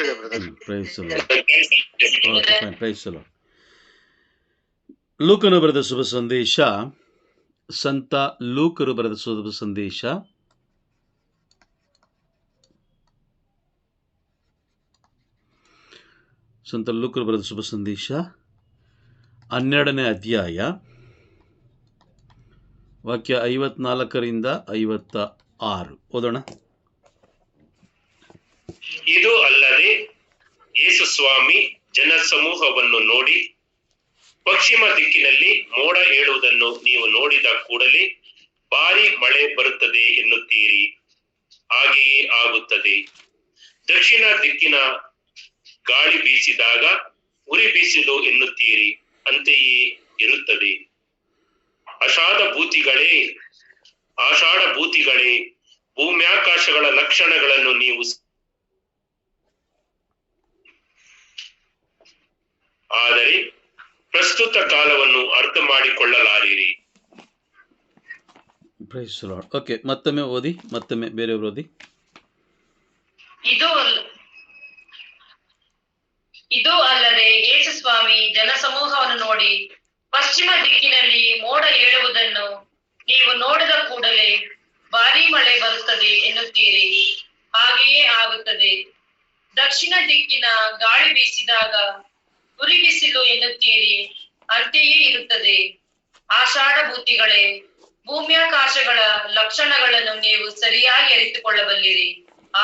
ಕೇಳಿಸ್ತಿದೆ brother. Praise the lord. Okay fine, praise the lord. ಲೂಕನು ಬರೆದ ಶುಭ ಸಂದೇಶ, ಸಂತ ಲೂಕರು ಬರೆದ ಶುಭ ಸಂದೇಶ ಸಂತ ಲೂಕರು ಬರೆದ ಶುಭ ಸಂದೇಶ 12ನೇ ಅಧ್ಯಾಯ ವಾಕ್ಯ 54ರಿಂದ 56 ಓದೋಣ. ಇದು ಅಲ್ಲದೆ ಯೇಸು ಸ್ವಾಮಿ ಜನಸಮೂಹವನ್ನು ನೋಡಿ, ಪಶ್ಚಿಮ ದಿಕ್ಕಿನಲ್ಲಿ ಮೋಡ ಏಳುವುದನ್ನು ನೀವು ನೋಡಿದ ಕೂಡಲೇ ಭಾರಿ ಮಳೆ ಬರುತ್ತದೆ ಎನ್ನುತ್ತೀರಿ, ಹಾಗೆಯೇ ಆಗುತ್ತದೆ. ದಕ್ಷಿಣ ದಿಕ್ಕಿನ ಗಾಳಿ ಬೀಸಿದಾಗ ಉರಿ ಬೀಸಿದು ಎನ್ನುತ್ತೀರಿ, ಅಂತೆಯೇ ಇರುತ್ತದೆ. ಆಷಾಢ ಭೂತಿಗಳೇ, ಭೂಮ್ಯಾಕಾಶಗಳ ಲಕ್ಷಣಗಳನ್ನು ನೀವು ಆದರೆ ಪ್ರಸ್ತುತ ಕಾಲವನ್ನು ಅರ್ಥ ಮಾಡಿಕೊಳ್ಳಲಾರಿರಿ. Praise the lord. ಓಕೆ, ಮತ್ತೊಮ್ಮೆ ಓದಿ, ಮತ್ತೊಮ್ಮೆ ಬೇರೆಯವರು ಓದಿ. ಇದು ಅಲ್ಲದೆ ಯೇಸು ಸ್ವಾಮಿ ಜನಸಮೂಹವನ್ನು ನೋಡಿ, ಪಶ್ಚಿಮ ದಿಕ್ಕಿನಲ್ಲಿ ಮೋಡ ಏಳುವುದನ್ನು ನೀವು ನೋಡಿದ ಕೂಡಲೇ ಭಾರೀ ಮಳೆ ಬರುತ್ತದೆ ಎನ್ನುತ್ತೀರಿ, ಹಾಗೆಯೇ ಆಗುತ್ತದೆ. ದಕ್ಷಿಣ ದಿಕ್ಕಿನ ಗಾಳಿ ಬೀಸಿದಾಗ ಉರಿ ಬಿಸಿಲು ಎನ್ನುತ್ತೀರಿ, ಅಂತೆಯೇ ಇರುತ್ತದೆ. ಆಷಾಢ ಭೂತಿಗಳೇ, ಭೂಮ್ಯಾಕಾಶಗಳ ಲಕ್ಷಣಗಳನ್ನು ನೀವು ಸರಿಯಾಗಿ ಅರಿತುಕೊಳ್ಳಬಲ್ಲಿರಿ,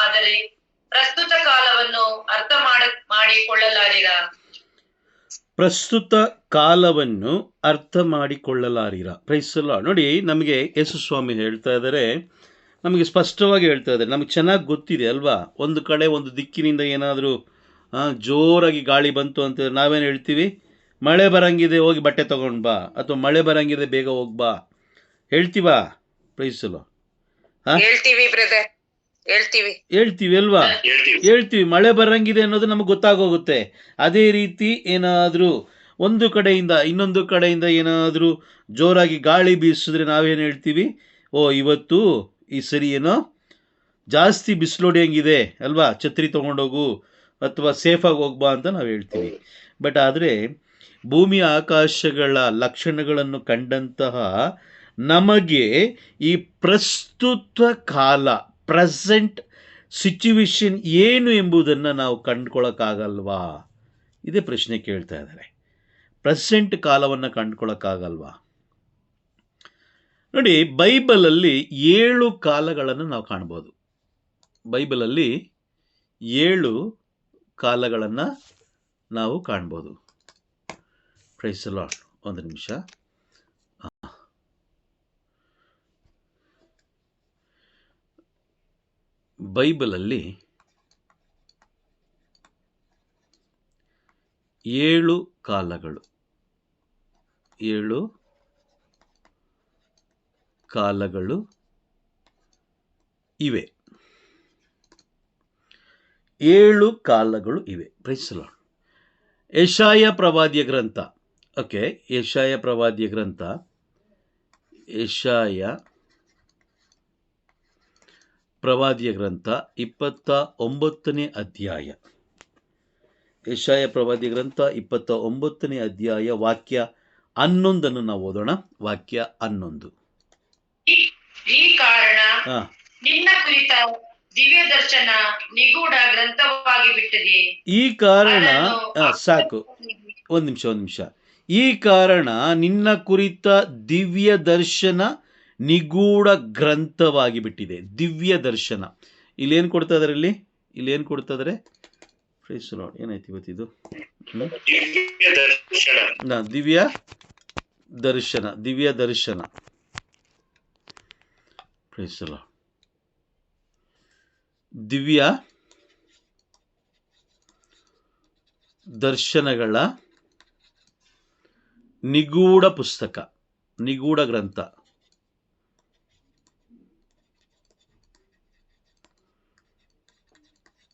ಆದರೆ ಪ್ರಸ್ತುತ ಕಾಲವನ್ನು ಅರ್ಥ ಮಾಡಿಕೊಳ್ಳಲಾರಿರ. ಪ್ರಸ್ತುತ ಕಾಲವನ್ನು ಅರ್ಥ ಮಾಡಿಕೊಳ್ಳಲಾರಿರ. Price the lord. ನೋಡಿ, ನಮಗೆ ಯೇಸು ಸ್ವಾಮಿ ಹೇಳ್ತಾ ಇದ್ದಾರೆ, ನಮಗೆ ಸ್ಪಷ್ಟವಾಗಿ ಹೇಳ್ತಾ ಇದ್ದಾರೆ, ನಮಗೆ ಚೆನ್ನಾಗಿ ಗೊತ್ತಿದೆ ಅಲ್ವಾ. ಒಂದು ಕಡೆ ಒಂದು ದಿಕ್ಕಿನಿಂದ ಏನಾದರೂ ಜೋರಾಗಿ ಗಾಳಿ ಬಂತು ಅಂತ ನಾವೇನು ಹೇಳ್ತೀವಿ? ಮಳೆ ಬರಂಗಿದೆ, ಹೋಗಿ ಬಟ್ಟೆ ತಗೊಂಡು ಬಾ, ಅಥವಾ ಮಳೆ ಬರಂಗಿದೆ, ಬೇಗ ಹೋಗ್ಬಾ ಹೇಳ್ತೀವಾ? Price the lord. ಹೇಳ್ತೀವಿ ಅಲ್ವಾ? ಹೇಳ್ತೀವಿ. ಮಳೆ ಬರಂಗಿದೆ ಅನ್ನೋದು ನಮಗೆ ಗೊತ್ತಾಗೋಗುತ್ತೆ. ಅದೇ ರೀತಿ ಏನಾದರೂ ಒಂದು ಕಡೆಯಿಂದ ಇನ್ನೊಂದು ಕಡೆಯಿಂದ ಏನಾದರೂ ಜೋರಾಗಿ ಗಾಳಿ ಬೀಸಿದ್ರೆ ನಾವೇನು ಹೇಳ್ತೀವಿ? ಓ, ಇವತ್ತು ಈ ಸರಿ ಏನೋ ಜಾಸ್ತಿ ಬಿಸಿಲೊಡೆಯಂಗಿದೆ ಅಲ್ವಾ, ಛತ್ರಿ ತೊಗೊಂಡೋಗು ಅಥವಾ ಸೇಫಾಗಿ ಹೋಗ್ಬಾ ಅಂತ ನಾವು ಹೇಳ್ತೀವಿ. ಬಟ್ ಆದರೆ ಭೂಮಿ ಆಕಾಶಗಳ ಲಕ್ಷಣಗಳನ್ನು ಕಂಡಂತಹ ನಮಗೆ ಈ ಪ್ರಸ್ತುತ ಕಾಲ, ಪ್ರೆಸೆಂಟ್ ಸಿಚುವೇಶನ್ ಏನು ಎಂಬುದನ್ನು ನಾವು ಕಂಡುಕೊಳ್ಳೋಕ್ಕಾಗಲ್ವಾ? ಇದೇ ಪ್ರಶ್ನೆ ಕೇಳ್ತಾ ಇದ್ದಾರೆ. ಪ್ರೆಸೆಂಟ್ ಕಾಲವನ್ನು ಕಂಡುಕೊಳ್ಳೋಕ್ಕಾಗಲ್ವಾ? ನೋಡಿ, ಬೈಬಲಲ್ಲಿ 7 ಕಾಲಗಳನ್ನು ನಾವು ಕಾಣ್ಬೋದು. ಬೈಬಲಲ್ಲಿ 7 ಕಾಲಗಳನ್ನು ನಾವು ಕಾಣ್ಬೋದು. Price the lord. ಒಂದು ನಿಮಿಷ. ಬೈಬಲಲ್ಲಿ 7 ಕಾಲಗಳು, 7 ಕಾಲಗಳು ಇವೆ. 7 ಕಾಲಗಳು ಇವೆ. Price the lord. ಯೆಶಾಯ ಪ್ರವಾದಿಯ ಗ್ರಂಥ, ಓಕೆ, ಯೆಶಾಯ ಪ್ರವಾದಿಯ ಗ್ರಂಥ, ಯೆಶಾಯ ಪ್ರವಾದಿಯ ಗ್ರಂಥ 29ನೇ ಅಧ್ಯಾಯ. ಯೆಶಾಯ ಪ್ರವಾದಿಯ ಗ್ರಂಥ 29ನೇ ಅಧ್ಯಾಯ ವಾಕ್ಯ 11 ನಾವು ಓದೋಣ. ವಾಕ್ಯ 11. ಈ ಕಾರಣ ನಿನ್ನ ಕುರಿತ ದಿವ್ಯ ದರ್ಶನ ನಿಗೂಢ ಗ್ರಂಥವಾಗಿ ಬಿಟ್ಟಿದೆ. ಈ ಕಾರಣ ಸಾಕು, ಒಂದು ನಿಮಿಷ. ಈ ಕಾರಣ ನಿನ್ನ ಕುರಿತ ದಿವ್ಯ ದರ್ಶನ ನಿಗೂಢ ಗ್ರಂಥವಾಗಿ ಬಿಟ್ಟಿದೆ. ದಿವ್ಯ ದರ್ಶನ ಇಲ್ಲೇನು ಕೊಡ್ತಾ ಇದಾರೆ? ಇಲ್ಲೇನು ಕೊಡ್ತಾ ಇದಾರೆ? Price the lord. ಏನಾಯ್ತು ಇವತ್ತಿದು? ದಿವ್ಯ ದರ್ಶನ, ದಿವ್ಯ ದರ್ಶನ. Price the lord. ದಿವ್ಯ ದರ್ಶನಗಳ ನಿಗೂಢ ಪುಸ್ತಕ, ನಿಗೂಢ ಗ್ರಂಥ.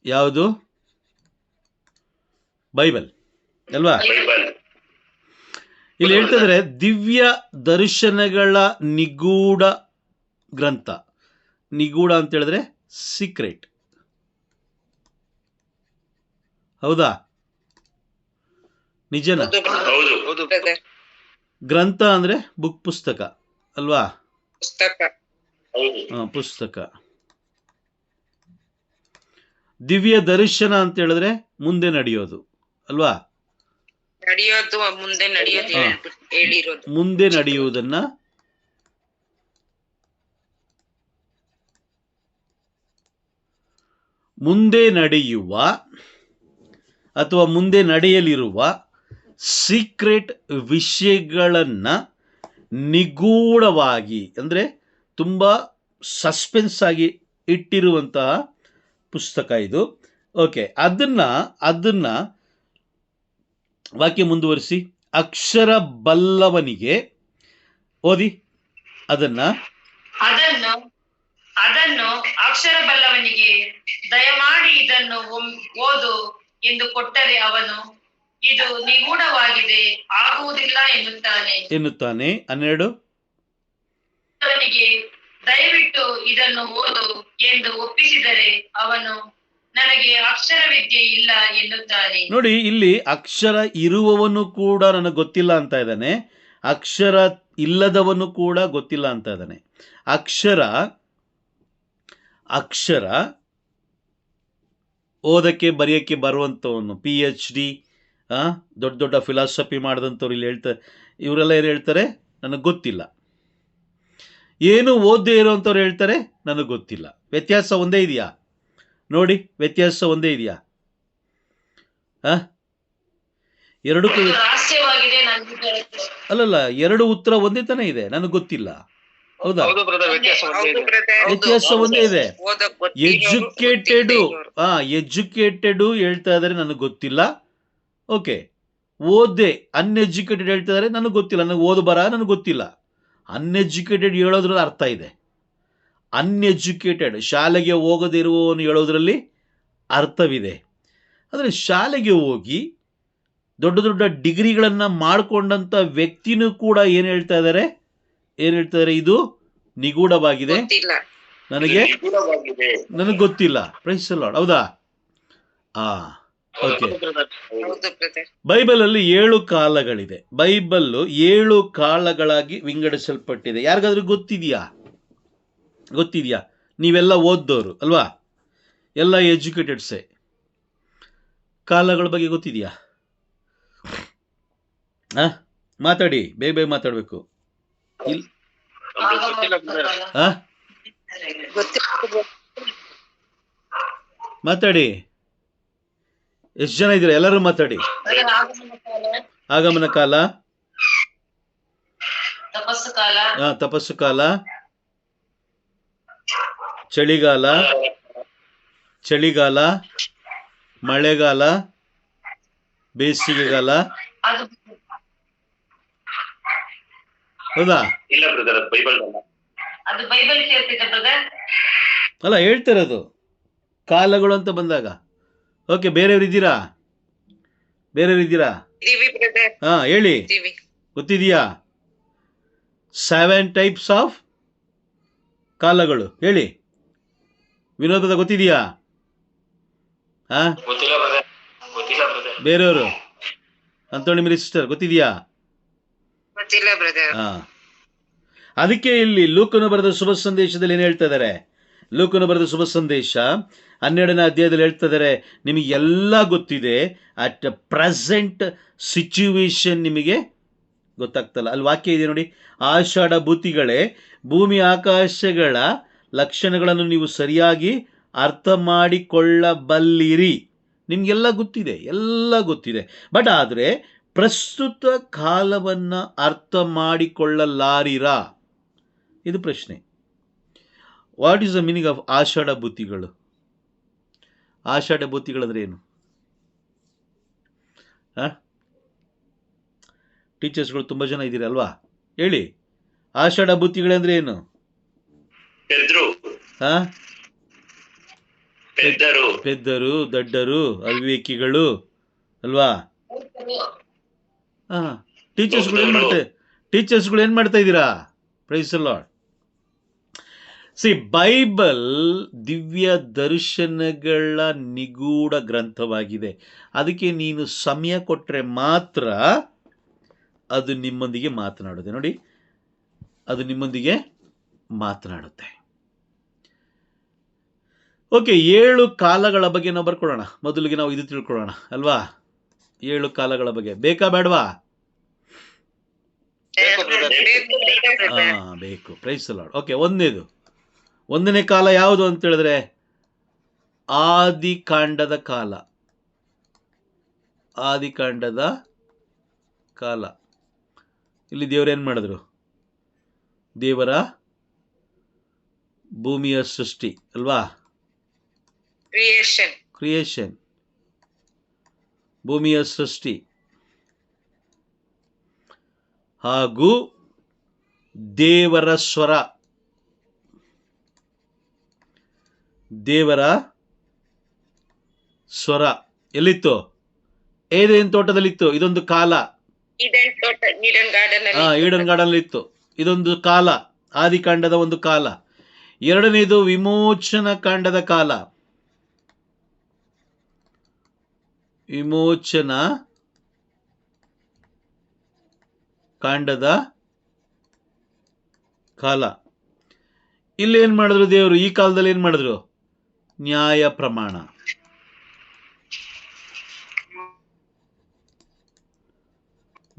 ಯಾವುದು? ಬೈಬಲ್ ಅಲ್ವಾ? ಇಲ್ಲಿ ಹೇಳ್ತಿದ್ರೆ ದಿವ್ಯ ದರ್ಶನಗಳ ನಿಗೂಢ ಗ್ರಂಥ. ನಿಗೂಢ ಅಂತ ಹೇಳಿದ್ರೆ ಸೀಕ್ರೆಟ್. ಹೌದಾ? ನಿಜನಾ? ಹೌದು. ಗ್ರಂಥ ಅಂದ್ರೆ ಬುಕ್, ಪುಸ್ತಕ ಅಲ್ವಾ? ಹೌದು. ಪುಸ್ತಕ. ದಿವ್ಯ ದರ್ಶನ ಅಂತ ಹೇಳಿದ್ರೆ ಮುಂದೆ ನಡೆಯೋದು ಅಲ್ವಾ? ನಡೆಯೋದು ಮುಂದೆ ನಡೆಯೋದು ಹೇಳಿರೋದು. ಮುಂದೆ ನಡೆಯುವುದನ್ನ ಮುಂದೆ ನಡೆಯುವ ಅಥವಾ ಮುಂದೆ ನಡೆಯಲಿರುವ ಸೀಕ್ರೆಟ್ ವಿಷಯಗಳನ್ನ ನಿಗೂಢವಾಗಿ ಅಂದರೆ ತುಂಬ ಸಸ್ಪೆನ್ಸ್ ಆಗಿ ಇಟ್ಟಿರುವಂತಹ ಪುಸ್ತಕ ಇದು. ಓಕೆ, ಅದನ್ನ ವಾಕ್ಯ ಮುಂದುವರಿಸಿ. ಅಕ್ಷರ ಬಲ್ಲವನಿಗೆ ಓದಿ ಅದನ್ನು ಅಕ್ಷರ ಬಲ್ಲವನಿಗೆ ದಯಮಾಡಿ ಇದನ್ನು ಓದು ಎಂದು ಕೊಟ್ಟರೆ ಅವನು ಇದು ನಿಗೂಢವಾಗಿದೆ, ಆಗುವುದಿಲ್ಲ ಎನ್ನುತ್ತಾನೆ. 12 ಅವನಿಗೆ ದಯವಿಟ್ಟು ಇದನ್ನು ಓದು ಎಂದು ಒಪ್ಪಿಸಿದರೆ ಅವನು ನನಗೆ ಅಕ್ಷರ ವಿದ್ಯೆ ಇಲ್ಲ ಎನ್ನುತ್ತಾನೆ. ನೋಡಿ, ಇಲ್ಲಿ ಅಕ್ಷರ ಇರುವವನು ಕೂಡ ನನಗೆ ಗೊತ್ತಿಲ್ಲ ಅಂತ ಇದ್ದಾನೆ, ಅಕ್ಷರ ಇಲ್ಲದವನು ಕೂಡ ಗೊತ್ತಿಲ್ಲ ಅಂತ ಇದ್ದಾನೆ. ಅಕ್ಷರ ಓದಕ್ಕೆ ಬರೆಯೋಕ್ಕೆ ಬರುವಂಥವನು, PhD ದೊಡ್ಡ ದೊಡ್ಡ ಫಿಲಾಸಫಿ ಮಾಡಿದಂಥವ್ರು ಇಲ್ಲಿ ಇವರೆಲ್ಲ ಏನು ಹೇಳ್ತಾರೆ? ನನಗೆ ಗೊತ್ತಿಲ್ಲ. ಏನು ಓದದೇ ಇರೋವಂಥವ್ರು ಹೇಳ್ತಾರೆ ನನಗೆ ಗೊತ್ತಿಲ್ಲ. ವ್ಯತ್ಯಾಸ ಒಂದೇ ಇದೆಯಾ? ನೋಡಿ, ವ್ಯತ್ಯಾಸ ಒಂದೇ ಇದೆಯಾ? ಎರಡಕ್ಕೂ ಅಲ್ಲಲ್ಲ, ಎರಡು ಉತ್ತರ ಒಂದೇ ತಾನೇ ಇದೆ, ನನಗೆ ಗೊತ್ತಿಲ್ಲ. ಹೌದಾ? ವ್ಯತ್ಯಾಸ ಒಂದೇ ಇದೆ. ಎಜುಕೇಟೆಡು ಹೇಳ್ತಾ ಇದಾರೆ ನನಗೆ ಗೊತ್ತಿಲ್ಲ. ಓಕೆ, ಓದ್ದೆ ಅನ್ಎಜುಕೇಟೆಡ್ ಹೇಳ್ತಾ ಇದಾರೆ ನನಗೆ ಗೊತ್ತಿಲ್ಲ, ನನಗೆ ಓದು ಬರ ನನಗೆ ಗೊತ್ತಿಲ್ಲ. ಅನ್ಎಜುಕೇಟೆಡ್ ಹೇಳೋದ್ರಲ್ಲಿ ಅರ್ಥ ಇದೆ. ಅನ್ಎಜುಕೇಟೆಡ್ ಶಾಲೆಗೆ ಹೋಗದಿರುವವನು ಹೇಳೋದ್ರಲ್ಲಿ ಅರ್ಥವಿದೆ. ಆದರೆ ಶಾಲೆಗೆ ಹೋಗಿ ದೊಡ್ಡ ದೊಡ್ಡ ಡಿಗ್ರಿಗಳನ್ನು ಮಾಡಿಕೊಂಡಂಥ ವ್ಯಕ್ತಿನೂ ಕೂಡ ಏನು ಹೇಳ್ತಾ ಇದ್ದಾರೆ? ಇದು ನಿಗೂಢವಾಗಿದೆ, ನನಗೆ ಗೊತ್ತಿಲ್ಲ. Praise the lord. ಹೌದಾ? ಓಕೆ. ಬೈಬಲಲ್ಲಿ 7 ಕಾಲಗಳಿದೆ. ಬೈಬಲ್ಲು 7 ಕಾಲಗಳಾಗಿ ವಿಂಗಡಿಸಲ್ಪಟ್ಟಿದೆ. ಯಾರಿಗಾದ್ರೂ ಗೊತ್ತಿದೆಯಾ? ನೀವೆಲ್ಲ ಓದ್ದೋರು ಅಲ್ವಾ? ಎಲ್ಲ ಎಜುಕೇಟೆಡ್ಸೇ. ಕಾಲಗಳ ಬಗ್ಗೆ ಗೊತ್ತಿದೆಯಾ? ಮಾತಾಡಿ, ಬೇಗ ಮಾತಾಡಬೇಕು. ಮಾತಾಡಿ, ಎಷ್ಟು ಜನ ಇದ್ದೀರಾ? ಎಲ್ಲರೂ ಮಾತಾಡಿ. ಆಗಮನ ಕಾಲ, ತಪಸ್ಸು ಕಾಲ, ಚಳಿಗಾಲ, ಮಳೆಗಾಲ, ಬೇಸಿಗೆಗಾಲ. ಹೌದಾ? ಇಲ್ಲ ಬ್ರದರ್, ಬೈಬಲ್ ಅಲ್ಲ, ಹೇಳ್ತಿರೋದು ಕಾಲಗಳು ಅಂತ ಬಂದಾಗ. ಓಕೆ, ಬೇರೆಯವ್ರು ಇದ್ದೀರಾ? ಹೇಳಿ, ಗೊತ್ತಿದೆಯಾ? 7 ಟೈಪ್ಸ್ ಆಫ್ ಕಾಲಗಳು ಹೇಳಿ. ವಿನೋದ್ ಗೊತ್ತಿದೆಯಾ? ಬೇರೆಯವರು ಅಂತೋಣಿ ಮಿನಿಸ್ಟರ್ ಗೊತ್ತಿದೆಯಾ? ಅದಕ್ಕೆ ಇಲ್ಲಿ ಲೂಕನು ಬರೆದ ಶುಭ ಸಂದೇಶದಲ್ಲಿ ಏನು ಹೇಳ್ತಾ ಇದ್ದಾರೆ? ಲೂಕನು ಬರೆದ ಶುಭ ಸಂದೇಶ 12ನೇ ಅಧ್ಯಾಯದಲ್ಲಿ ಹೇಳ್ತಾ ಇದ್ದಾರೆ, ನಿಮಗೆಲ್ಲ ಗೊತ್ತಿದೆ, ಅಟ್ ಪ್ರೆಸೆಂಟ್ ಸಿಚುವೇಶನ್ ನಿಮಗೆ ಗೊತ್ತಾಗ್ತಲ್ಲ. ಅಲ್ಲಿ ವಾಕ್ಯ ಇದೆ ನೋಡಿ, ಆಷಾಢ ಭೂತಿಗಳೇ, ಭೂಮಿ ಆಕಾಶಗಳ ಲಕ್ಷಣಗಳನ್ನು ನೀವು ಸರಿಯಾಗಿ ಅರ್ಥ ಮಾಡಿಕೊಳ್ಳಬಲ್ಲಿರಿ. ನಿಮಗೆಲ್ಲ ಗೊತ್ತಿದೆ, ಎಲ್ಲ ಗೊತ್ತಿದೆ. ಬಟ್ ಆದರೆ ಪ್ರಸ್ತುತ ಕಾಲವನ್ನು ಅರ್ಥ ಮಾಡಿಕೊಳ್ಳಲಾರಿರಾ? ಇದು ಪ್ರಶ್ನೆ. What is the meaning of ಆಷಾಢ ಭೂತಿಗಳು? ಆಷಾಢ ಭೂತಿಗಳಂದ್ರೆ ಏನು? ಟೀಚರ್ಸ್ಗಳು ತುಂಬ ಜನ ಇದ್ದೀರಾ ಅಲ್ವಾ? ಹೇಳಿ, ಆಷಾಢ ಭೂತಿಗಳಂದ್ರೆ ಏನು? ಪೆದ್ದರು, ದಡ್ಡರು, ಅವಿವೇಕಿಗಳು ಅಲ್ವಾ? ಟೀಚರ್ಸ್ಗಳು ಏನು ಮಾಡ್ತಾ ಇದ್ದೀರಾ? Price the lord. ಬೈಬಲ್ ದಿವ್ಯ ದರ್ಶನಗಳ ನಿಗೂಢ ಗ್ರಂಥವಾಗಿದೆ. ಅದಕ್ಕೆ ನೀನು ಸಮಯ ಕೊಟ್ಟರೆ ಮಾತ್ರ ಅದು ನಿಮ್ಮೊಂದಿಗೆ ಮಾತನಾಡುತ್ತೆ. ನೋಡಿ, ಅದು ನಿಮ್ಮೊಂದಿಗೆ ಮಾತನಾಡುತ್ತೆ. ಓಕೆ, 7 ಕಾಲಗಳ ಬಗ್ಗೆ ನಾವು ಬರ್ಕೊಳ್ಳೋಣ. ಮೊದಲಿಗೆ ನಾವು ಇದು ತಿಳ್ಕೊಳ್ಳೋಣ ಅಲ್ವಾ? 7 ಕಾಲಗಳ ಬಗ್ಗೆ ಬೇಕಾ ಬೇಡವಾ? ಬೇಕು. Price the lord. ಓಕೆ, ಒಂದನೇ ಕಾಲ ಯಾವುದು ಅಂತ ಹೇಳಿದ್ರೆ ಆದಿಕಾಂಡದ ಕಾಲ. ಆದಿಕಾಂಡದ ಕಾಲ. ಇಲ್ಲಿ ದೇವರೇನು ಮಾಡಿದ್ರು? ದೇವರ ಭೂಮಿಯ ಸೃಷ್ಟಿ ಅಲ್ವಾ? ಕ್ರಿಯೇಷನ್, ಭೂಮಿಯ ಸೃಷ್ಟಿ ಹಾಗೂ ದೇವರ ಸ್ವರ, ದೇವರ ಸ್ವರ ಎಲ್ಲಿತ್ತು? ಏದೇನ್ ತೋಟದಲ್ಲಿತ್ತು. ಇದೊಂದು ಕಾಲ. ಈಡನ್ ಗಾರ್ಡನ್ ಇತ್ತು. ಇದೊಂದು ಕಾಲ, ಆದಿಕಾಂಡದ ಒಂದು ಕಾಲ. ಎರಡನೇದು ವಿಮೋಚನ ಕಾಂಡದ ಕಾಲ. ವಿಮೋಚನ ಕಾಂಡದ ಕಾಲ. ಇಲ್ಲಿ ಏನ್ ಮಾಡಿದ್ರು ದೇವರು? ಈ ಕಾಲದಲ್ಲಿ ಏನ್ ಮಾಡಿದ್ರು? ನ್ಯಾಯ ಪ್ರಮಾಣ.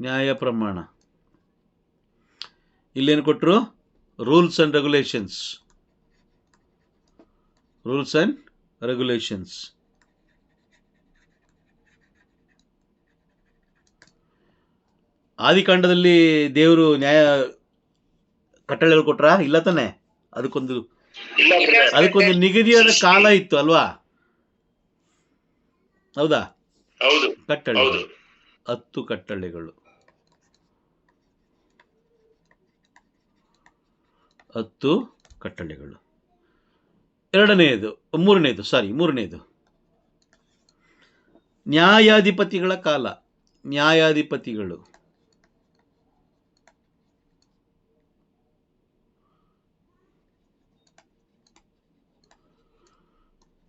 ನ್ಯಾಯ ಪ್ರಮಾಣ. ಇಲ್ಲೇನು ಕೊಟ್ಟರು? Rules and regulations. Rules and regulations. ಆದಿಕಾಂಡದಲ್ಲಿ ದೇವರು ನ್ಯಾಯ ಕಟ್ಟಳೆಗಳು ಕೊಟ್ರ? ಇಲ್ಲ ತಾನೆ? ಅದಕ್ಕೊಂದು ನಿಗದಿಯಾದ ಕಾಲ ಇತ್ತು ಅಲ್ವಾ? ಹೌದಾ? ಕಟ್ಟಳೆಗಳು 10 ಕಟ್ಟಳೆಗಳು. 10 ಕಟ್ಟಳೆಗಳು. ಮೂರನೇದು ನ್ಯಾಯಾಧಿಪತಿಗಳ ಕಾಲ. ನ್ಯಾಯಾಧಿಪತಿಗಳು.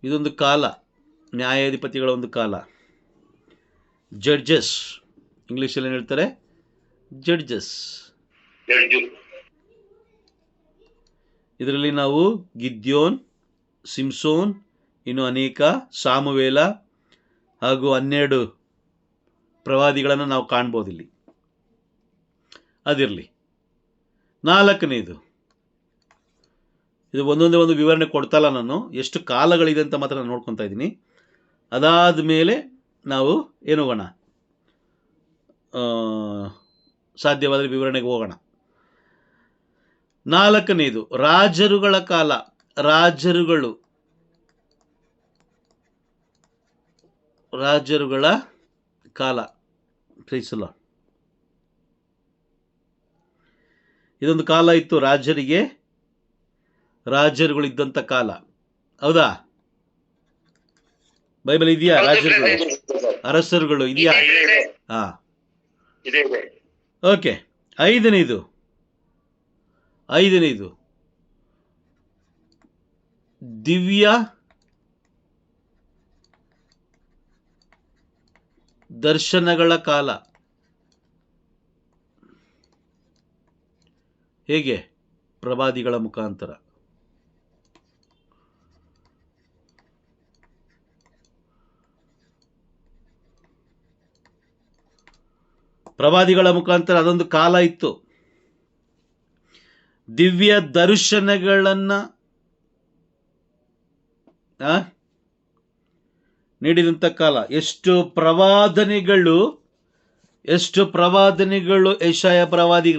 ಇದೊಂದು ಕಾಲ, ನ್ಯಾಯಾಧಿಪತಿಗಳ ಒಂದು ಕಾಲ. ಜಡ್ಜಸ್, ಇಂಗ್ಲಿಷಲ್ಲಿ ಏನು ಹೇಳ್ತಾರೆ? ಜಡ್ಜಸ್. ಇದರಲ್ಲಿ ನಾವು ಗಿದ್ಯೋನ್, ಸಿಮ್ಸೋನ್, ಇನ್ನು ಅನೇಕ, ಸಾಮುವೇಲ ಹಾಗೂ 12 ಪ್ರವಾದಿಗಳನ್ನು ನಾವು ಕಾಣ್ಬೋದು ಇಲ್ಲಿ. ಅದಿರಲಿ. 4ನೇದು, ಇದು ಒಂದೊಂದೇ ಒಂದು ವಿವರಣೆ ಕೊಡ್ತಲ್ಲ ನಾನು, ಎಷ್ಟು ಕಾಲಗಳಿದೆ ಅಂತ ಮಾತ್ರ ನಾನು ನೋಡ್ಕೊತಾ ಇದ್ದೀನಿ. ಅದಾದ ಮೇಲೆ ನಾವು ಏನು ಹೋಗೋಣ, ಸಾಧ್ಯವಾದರೆ ವಿವರಣೆಗೆ ಹೋಗೋಣ. 4ನೇದು ರಾಜರುಗಳ ಕಾಲ. ರಾಜರುಗಳ ಕಾಲ. Praise the lord. ಇದೊಂದು ಕಾಲ ಇತ್ತು ರಾಜರುಗಳಿದ್ದಂಥ ಕಾಲ. ಹೌದಾ? ಬೈಬಲ್ ಇದೆಯಾ? ರಾಜರುಗಳು, ಅರಸರುಗಳು ಇದೆಯಾ? ಹಾ, ಓಕೆ. 5ನೇದು ದಿವ್ಯ ದರ್ಶನಗಳ ಕಾಲ. ಹೇಗೆ? ಪ್ರವಾದಿಗಳ ಮುಖಾಂತರ. ಅದೊಂದು ಕಾಲ ಇತ್ತು. ದಿವ್ಯ ದರ್ಶನಗಳನ್ನ ನೀಡಿದಂಥ ಕಾಲ. ಎಷ್ಟು ಪ್ರವಾದನೆಗಳು ಯೆಶಾಯ ಪ್ರವಾದಿ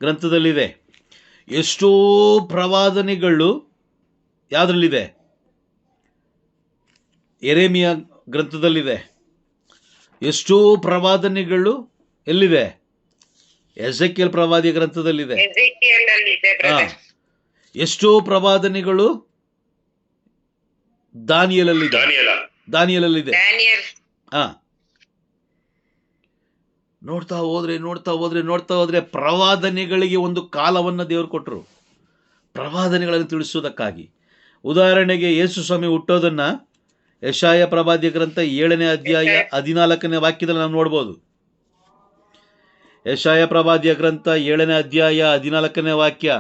ಗ್ರಂಥದಲ್ಲಿದೆ. ಎಷ್ಟೋ ಪ್ರವಾದನೆಗಳು ಯಾವುದರಲ್ಲಿದೆ? ಯೆರೆಮೀಯ ಗ್ರಂಥದಲ್ಲಿದೆ. ಎಷ್ಟೋ ಪ್ರವಾದನೆಗಳು ಎಲ್ಲಿದೆ? ಎಜೆಕಿಯೇಲ್ ಪ್ರವಾದಿಯ ಗ್ರಂಥದಲ್ಲಿದೆ. ಎಷ್ಟೋ ಪ್ರವಾದನೆಗಳು ದಾನಿಯೇಲಲ್ಲಿದೆ. ನೋಡ್ತಾ ಹೋದ್ರೆ ಪ್ರವಾದನೆಗಳಿಗೆ ಒಂದು ಕಾಲವನ್ನು ದೇವರು ಕೊಟ್ಟರು. ಪ್ರವಾದನೆಗಳನ್ನು ತಿಳಿಸುವುದಕ್ಕಾಗಿ. ಉದಾಹರಣೆಗೆ ಯೇಸು ಸ್ವಾಮಿ ಹುಟ್ಟೋದನ್ನು ಯೆಶಾಯ ಪ್ರವಾದಿಯ ಗ್ರಂಥ 7ನೇ ಅಧ್ಯಾಯ 14ನೇ ವಾಕ್ಯದಲ್ಲಿ ನಾವು ನೋಡ್ಬೋದು. ಯೆಶಾಯ ಪ್ರವಾದಿಯ ಗ್ರಂಥ 7ನೇ ಅಧ್ಯಾಯ 14ನೇ ವಾಕ್ಯ,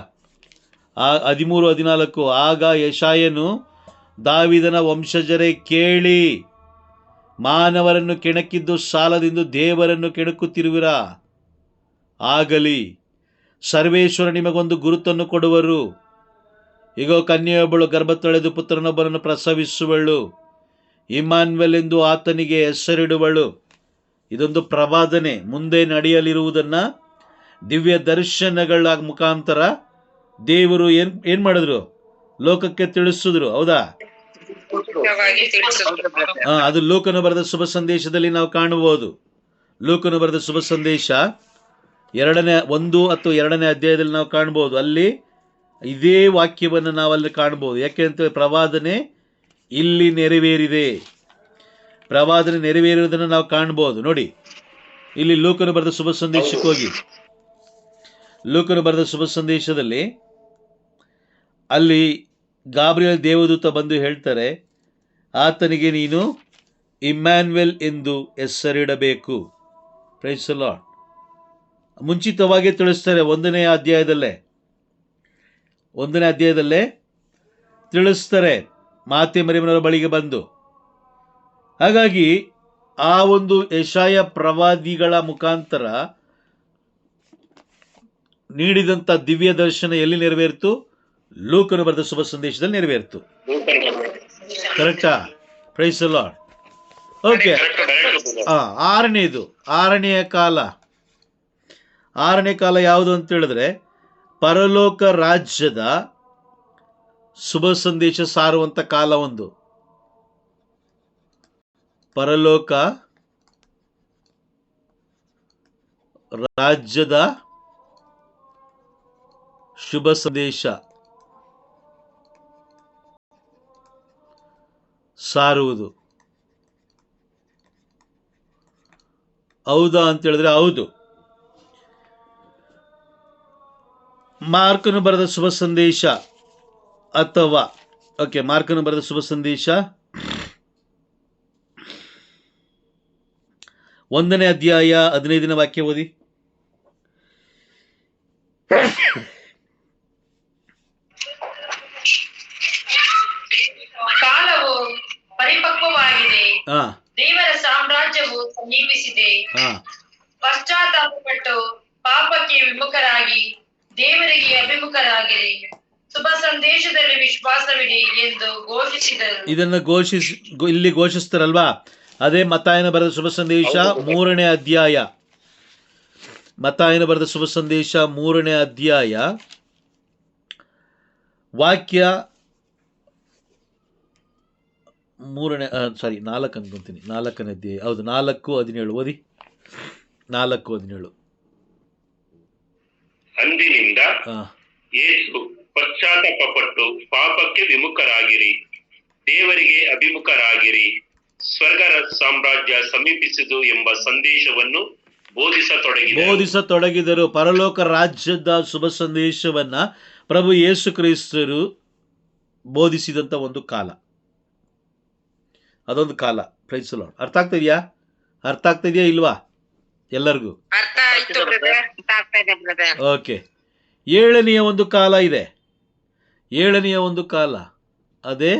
13-14. ಆಗ ಯೆಶಾಯನು, ದಾವಿದನ ವಂಶಜರೇ ಕೇಳಿ, ಮಾನವರನ್ನು ಕೆಣಕಿದ್ದು ಸಾಲದೆಂದು ದೇವರನ್ನು ಕೆಣಕುತ್ತಿರುವಿರಾ? ಆಗಲಿ, ಸರ್ವೇಶ್ವರ ನಿಮಗೊಂದು ಗುರುತನ್ನು ಕೊಡುವರು. ಈಗ ಕನ್ಯೆಯೊಬ್ಬಳು ಗರ್ಭ ತೊಳೆದು ಪುತ್ರನೊಬ್ಬನನ್ನು ಪ್ರಸವಿಸುವಳು, ಇಮ್ಮಾನ್ಯುವೇಲ್ ಎಂದು ಆತನಿಗೆ ಹೆಸರಿಡುವಳು. ಇದೊಂದು ಪ್ರವಾದನೆ, ಮುಂದೆ ನಡೆಯಲಿರುವುದನ್ನು ದಿವ್ಯ ದರ್ಶನಗಳ ಮುಖಾಂತರ ದೇವರು ಏನು ಮಾಡಿದ್ರು? ಲೋಕಕ್ಕೆ ತಿಳಿಸಿದ್ರು. ಹೌದಾ? ಅದು ಲೂಕನು ಬರೆದ ಶುಭ ಸಂದೇಶದಲ್ಲಿ ನಾವು ಕಾಣಬಹುದು. ಲೂಕನು ಬರೆದ ಶುಭ ಸಂದೇಶ 1 ಅಥವಾ 2ನೇ ಅಧ್ಯಾಯದಲ್ಲಿ ನಾವು ಕಾಣ್ಬೋದು. ಅಲ್ಲಿ ಇದೇ ವಾಕ್ಯವನ್ನು ನಾವಲ್ಲಿ ಕಾಣ್ಬೋದು. ಯಾಕೆಂತ ಪ್ರವಾದನೆ ಇಲ್ಲಿ ನೆರವೇರಿದೆ. ಪ್ರವಾದನೆ ನೆರವೇರುವುದನ್ನು ನಾವು ಕಾಣ್ಬೋದು. ನೋಡಿ, ಇಲ್ಲಿ ಲೂಕನು ಬರೆದ ಶುಭ ಸಂದೇಶಕ್ಕೆ ಹೋಗಿ. ಲೂಕನು ಬರೆದ ಶುಭ ಸಂದೇಶದಲ್ಲಿ ಅಲ್ಲಿ ಗಾಬ್ರಿಯಲ್ ದೇವದೂತ ಬಂದು ಹೇಳ್ತಾರೆ, ಆತನಿಗೆ ನೀನು ಇಮ್ಯಾನ್ಯುವೇಲ್ ಎಂದು ಹೆಸರಿಡಬೇಕು. Price the lord. ಮುಂಚಿತವಾಗಿ ತಿಳಿಸ್ತಾರೆ 1ನೇ ಅಧ್ಯಾಯದಲ್ಲೇ ತಿಳಿಸ್ತಾರೆ ಮಾತೆ ಮರಿಯಮ್ಮನವರ ಬಳಿಗೆ ಬಂದು. ಹಾಗಾಗಿ ಆ ಒಂದು ಯೆಶಾಯ ಪ್ರವಾದಿಗಳ ಮುಖಾಂತರ ನೀಡಿದಂಥ ದಿವ್ಯ ದರ್ಶನ ಎಲ್ಲಿ ನೆರವೇರಿತು? ಲೂಕನು ಬರೆದ ಶುಭ ಸಂದೇಶದಲ್ಲಿ ನೆರವೇರಿತು. ಕರೆಕ್ಟಾ? Praise the lord. ಓಕೆ. ಆರನೇ ಕಾಲ ಯಾವುದು ಅಂತ ಹೇಳಿದ್ರೆ, ಪರಲೋಕ ರಾಜ್ಯದ ಶುಭ ಸಂದೇಶ ಸಾರುವಂಥ ಕಾಲ ಒಂದು. ಪರಲೋಕ ರಾಜ್ಯದ ಶುಭ ಸಂದೇಶ ಸಾರುವುದು. ಹೌದಾ ಅಂತ ಹೇಳಿದ್ರೆ ಹೌದು. ಮಾರ್ಕನು ಬರೆದ ಶುಭ ಸಂದೇಶ ಅಥವಾ ಮಾರ್ಕನು ಬರೆದ ಶುಭ ಸಂದೇಶ 1ನೇ ಅಧ್ಯಾಯ 15ನೇ ವಾಕ್ಯ ಓದಿ. ಕಾಲವು ಪರಿಪಕ್ವವಾಗಿದೆ, ದೇವರ ಸಾಮ್ರಾಜ್ಯವು ಸಮೀಪಿಸಿದೆ. ಪಶ್ಚಾತ್ತಾಪಪಟ್ಟು ಪಾಪಕ್ಕೆ ವಿಮುಖರಾಗಿ ದೇವರಿಗೆ ಅಭಿಮುಖರಾಗಿರಿ, ಶುಭ ಸಂದೇಶದಲ್ಲಿ ವಿಶ್ವಾಸವಿಡಿ ಎಂದು ಘೋಷಿಸಿದರು. ಇದನ್ನು ಇಲ್ಲಿ ಘೋಷಿಸ್ತಾರಲ್ವಾ? ಅದೇ ಮತ್ತಾಯನ ಬರೆದ ಶುಭ ಸಂದೇಶ 3ನೇ ಅಧ್ಯಾಯ. ಮತ್ತಾಯನ ಬರೆದ ಶುಭ ಸಂದೇಶ 3ನೇ ಅಧ್ಯಾಯ ವಾಕ್ಯ 4 ಅನ್ಕೊಂತೀನಿ. 4ನೇ ಅಧ್ಯಾಯ. ಹೌದು, 4:17 ಓದಿ. 4:17. ಅಂದಿನಿಂದ ಯೇಸು ಪಶ್ಚಾತ್ತಾಪಪಟ್ಟು ಪಾಪಕ್ಕೆ ವಿಮುಖರಾಗಿರಿ, ದೇವರಿಗೆ ಅಭಿಮುಖರಾಗಿರಿ, ಸ್ವರ್ಗರ ಸಾಮ್ರಾಜ್ಯ ಸಮೀಪಿಸಿದು ಎಂಬ ಸಂದೇಶವನ್ನು ಬೋಧಿಸತೊಡಗಿದರು. ಪರಲೋಕ ರಾಜ್ಯದ ಶುಭ ಸಂದೇಶವನ್ನ ಪ್ರಭು ಯೇಸು ಕ್ರಿಸ್ತರು ಬೋಧಿಸಿದಂಥ ಒಂದು ಕಾಲ, ಅದೊಂದು ಕಾಲ. Praise the lord. ಅರ್ಥ ಆಗ್ತಿದೆಯಾ ಇಲ್ವಾ ಎಲ್ಲರಿಗೂ? ಓಕೆ. 7ನೆಯ ಒಂದು ಕಾಲ ಇದೆ. 7ನೆಯ ಒಂದು ಕಾಲ, ಅದೇ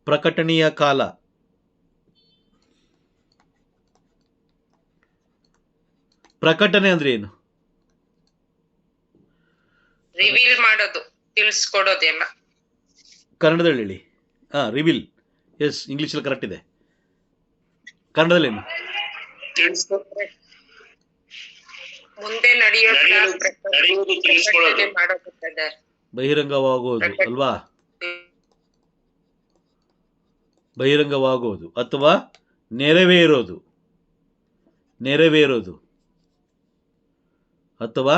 ಪ್ರಕಟಣೆಯ ಕಾಲ. ಪ್ರಕಟಣೆ ಅಂದ್ರೆ ಏನು? ರಿವೀಲ್ ಮಾಡೋದು, ತಿಳಿಸ್ಕೊಡೋದೆಲ್ಲ. ಕನ್ನಡದಲ್ಲಿ ಹೇಳಿ. ರಿವೀಲ್. ಎಸ್, ಇಂಗ್ಲಿಷಲ್ಲಿ ಕರೆಕ್ಟ್ ಇದೆ. ಕನ್ನಡದಲ್ಲಿ ಏನು? ಮುಂದೆ ಬಹಿರಂಗವಾಗುವುದು ಅಲ್ವಾ? ಬಹಿರಂಗವಾಗುವುದು ಅಥವಾ ನೆರವೇರೋದು ಅಥವಾ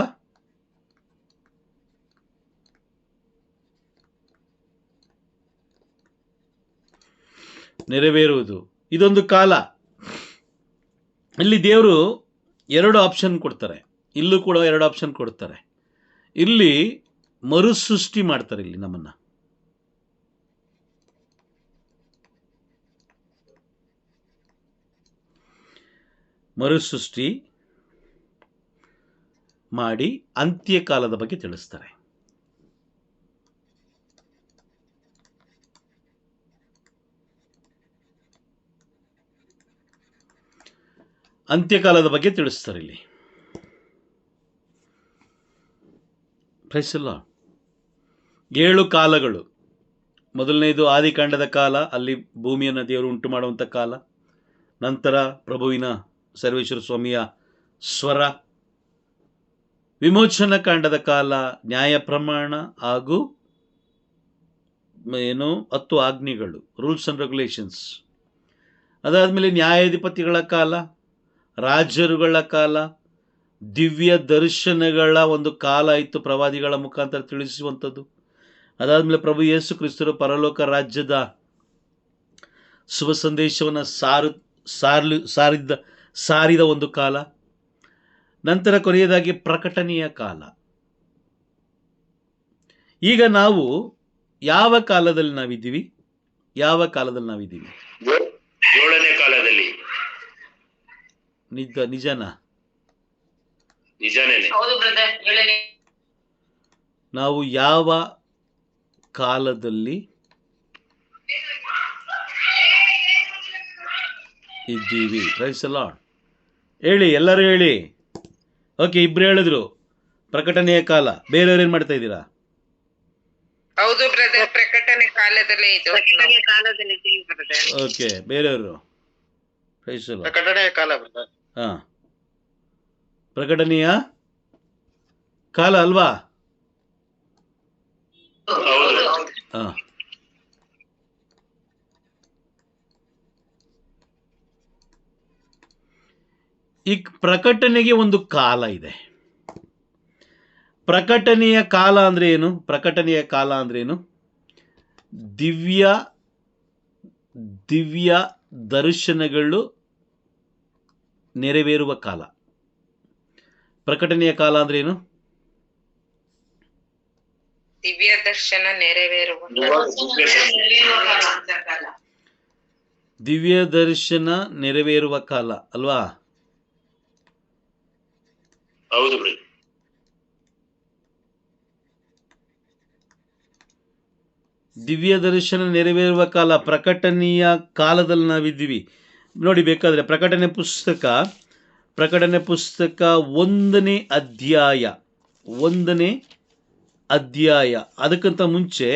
ನೆರವೇರುವುದು. ಇದೊಂದು ಕಾಲ. ಇಲ್ಲಿ ದೇವರು 2 ಆಪ್ಷನ್ ಕೊಡ್ತಾರೆ. ಇಲ್ಲೂ ಕೂಡ 2 ಆಪ್ಷನ್ ಕೊಡ್ತಾರೆ. ಇಲ್ಲಿ ಮರುಸೃಷ್ಟಿ ಮಾಡ್ತಾರೆ. ಇಲ್ಲಿ ನಮ್ಮನ್ನು ಮರುಸೃಷ್ಟಿ ಮಾಡಿ ಅಂತ್ಯಕಾಲದ ಬಗ್ಗೆ ತಿಳಿಸ್ತಾರೆ. ಅಂತ್ಯಕಾಲದ ಬಗ್ಗೆ ತಿಳಿಸ್ತಾರೆ ಇಲ್ಲಿ. Praise the lord. 7 ಕಾಲಗಳು. ಮೊದಲನೇದು ಆದಿಕಾಂಡದ ಕಾಲ, ಅಲ್ಲಿ ಭೂಮಿಯನ್ನು ದೇವರು ಉಂಟು ಮಾಡುವಂಥ ಕಾಲ. ನಂತರ ಪ್ರಭುವಿನ ಸರ್ವೇಶ್ವರ ಸ್ವಾಮಿಯ ಸ್ವರ. ವಿಮೋಚನಾ ಕಾಂಡದ ಕಾಲ, ನ್ಯಾಯ ಪ್ರಮಾಣ ಹಾಗೂ 10 ಆಜ್ಞೆಗಳು, ರೂಲ್ಸ್ ಆ್ಯಂಡ್ ರೆಗ್ಯುಲೇಷನ್ಸ್. ಅದಾದಮೇಲೆ ನ್ಯಾಯಾಧಿಪತಿಗಳ ಕಾಲ, ರಾಜರುಗಳ ಕಾಲ, ದಿವ್ಯ ದರ್ಶನಗಳ ಒಂದು ಕಾಲ ಇತ್ತು, ಪ್ರವಾದಿಗಳ ಮುಖಾಂತರ ತಿಳಿಸುವಂಥದ್ದು. ಅದಾದಮೇಲೆ ಪ್ರಭು ಯೇಸು ಕ್ರಿಸ್ತರು ಪರಲೋಕ ರಾಜ್ಯದ ಶುಭ ಸಂದೇಶವನ್ನು ಸಾರಿದ ಒಂದು ಕಾಲ. ನಂತರ ಕೊನೆಯದಾಗಿ ಪ್ರಕಟಣೆಯ ಕಾಲ. ಈಗ ನಾವು ಯಾವ ಕಾಲದಲ್ಲಿ ನಾವಿದ್ದೀವಿ? 7ನೇ ಕಾಲದಲ್ಲಿ. ನಿಜನಾ? ನಿಜಾನೇನೆ. ನಾವು ಯಾವ ಕಾಲದಲ್ಲಿ ಇದ್ದೀವಿ? Praise the lord. ಹೇಳಿ, ಎಲ್ಲರೂ ಹೇಳಿ. ಓಕೆ, ಇಬ್ರು ಹೇಳಿದ್ರು ಪ್ರಕಟಣೆಯ ಕಾಲ. ಬೇರೆಯವ್ರು ಏನ್ ಮಾಡ್ತಾ ಇದ್ದೀರಾ? ಹೌದು ಬ್ರದರ್, ಪ್ರಕಟಣೆ ಕಾಲದಲ್ಲೇ ಇದು. ಓಕೆ, ಬೇರೆಯವರು? Praise the lord. ಪ್ರಕಟಣೆಯ ಕಾಲ ಬ್ರದರ್. ಹಾ, ಪ್ರಕಟಣೆಯ ಕಾಲ ಅಲ್ವಾ? ಹಾ, ಈ ಪ್ರಕಟಣೆಗೆ ಒಂದು ಕಾಲ ಇದೆ. ಪ್ರಕಟಣೆಯ ಕಾಲ ಅಂದ್ರೆ ಏನು? ಪ್ರಕಟಣೆಯ ಕಾಲ ಅಂದ್ರೆ ಏನು? ದಿವ್ಯ ದರ್ಶನಗಳು ನೆರವೇರುವ ಕಾಲ. ಪ್ರಕಟಣೆಯ ಕಾಲ ಅಂದ್ರೆ ಏನು? ದಿವ್ಯ ದರ್ಶನ ನೆರವೇರುವ ದಿವ್ಯ ದರ್ಶನ ನೆರವೇರುವ ಕಾಲ ಅಲ್ವಾ? ಹೌದು. ದಿವ್ಯ ದರ್ಶನ ನೆರವೇರುವ ಕಾಲ, ಪ್ರಕಟಣೆಯ ಕಾಲದಲ್ಲಿ ನಾವಿದ್ದೀವಿ. ನೋಡಿ, ಬೇಕಾದರೆ ಪ್ರಕಟಣೆ ಪುಸ್ತಕ 1ನೇ ಅಧ್ಯಾಯ ಅದಕ್ಕಿಂತ ಮುಂಚೆ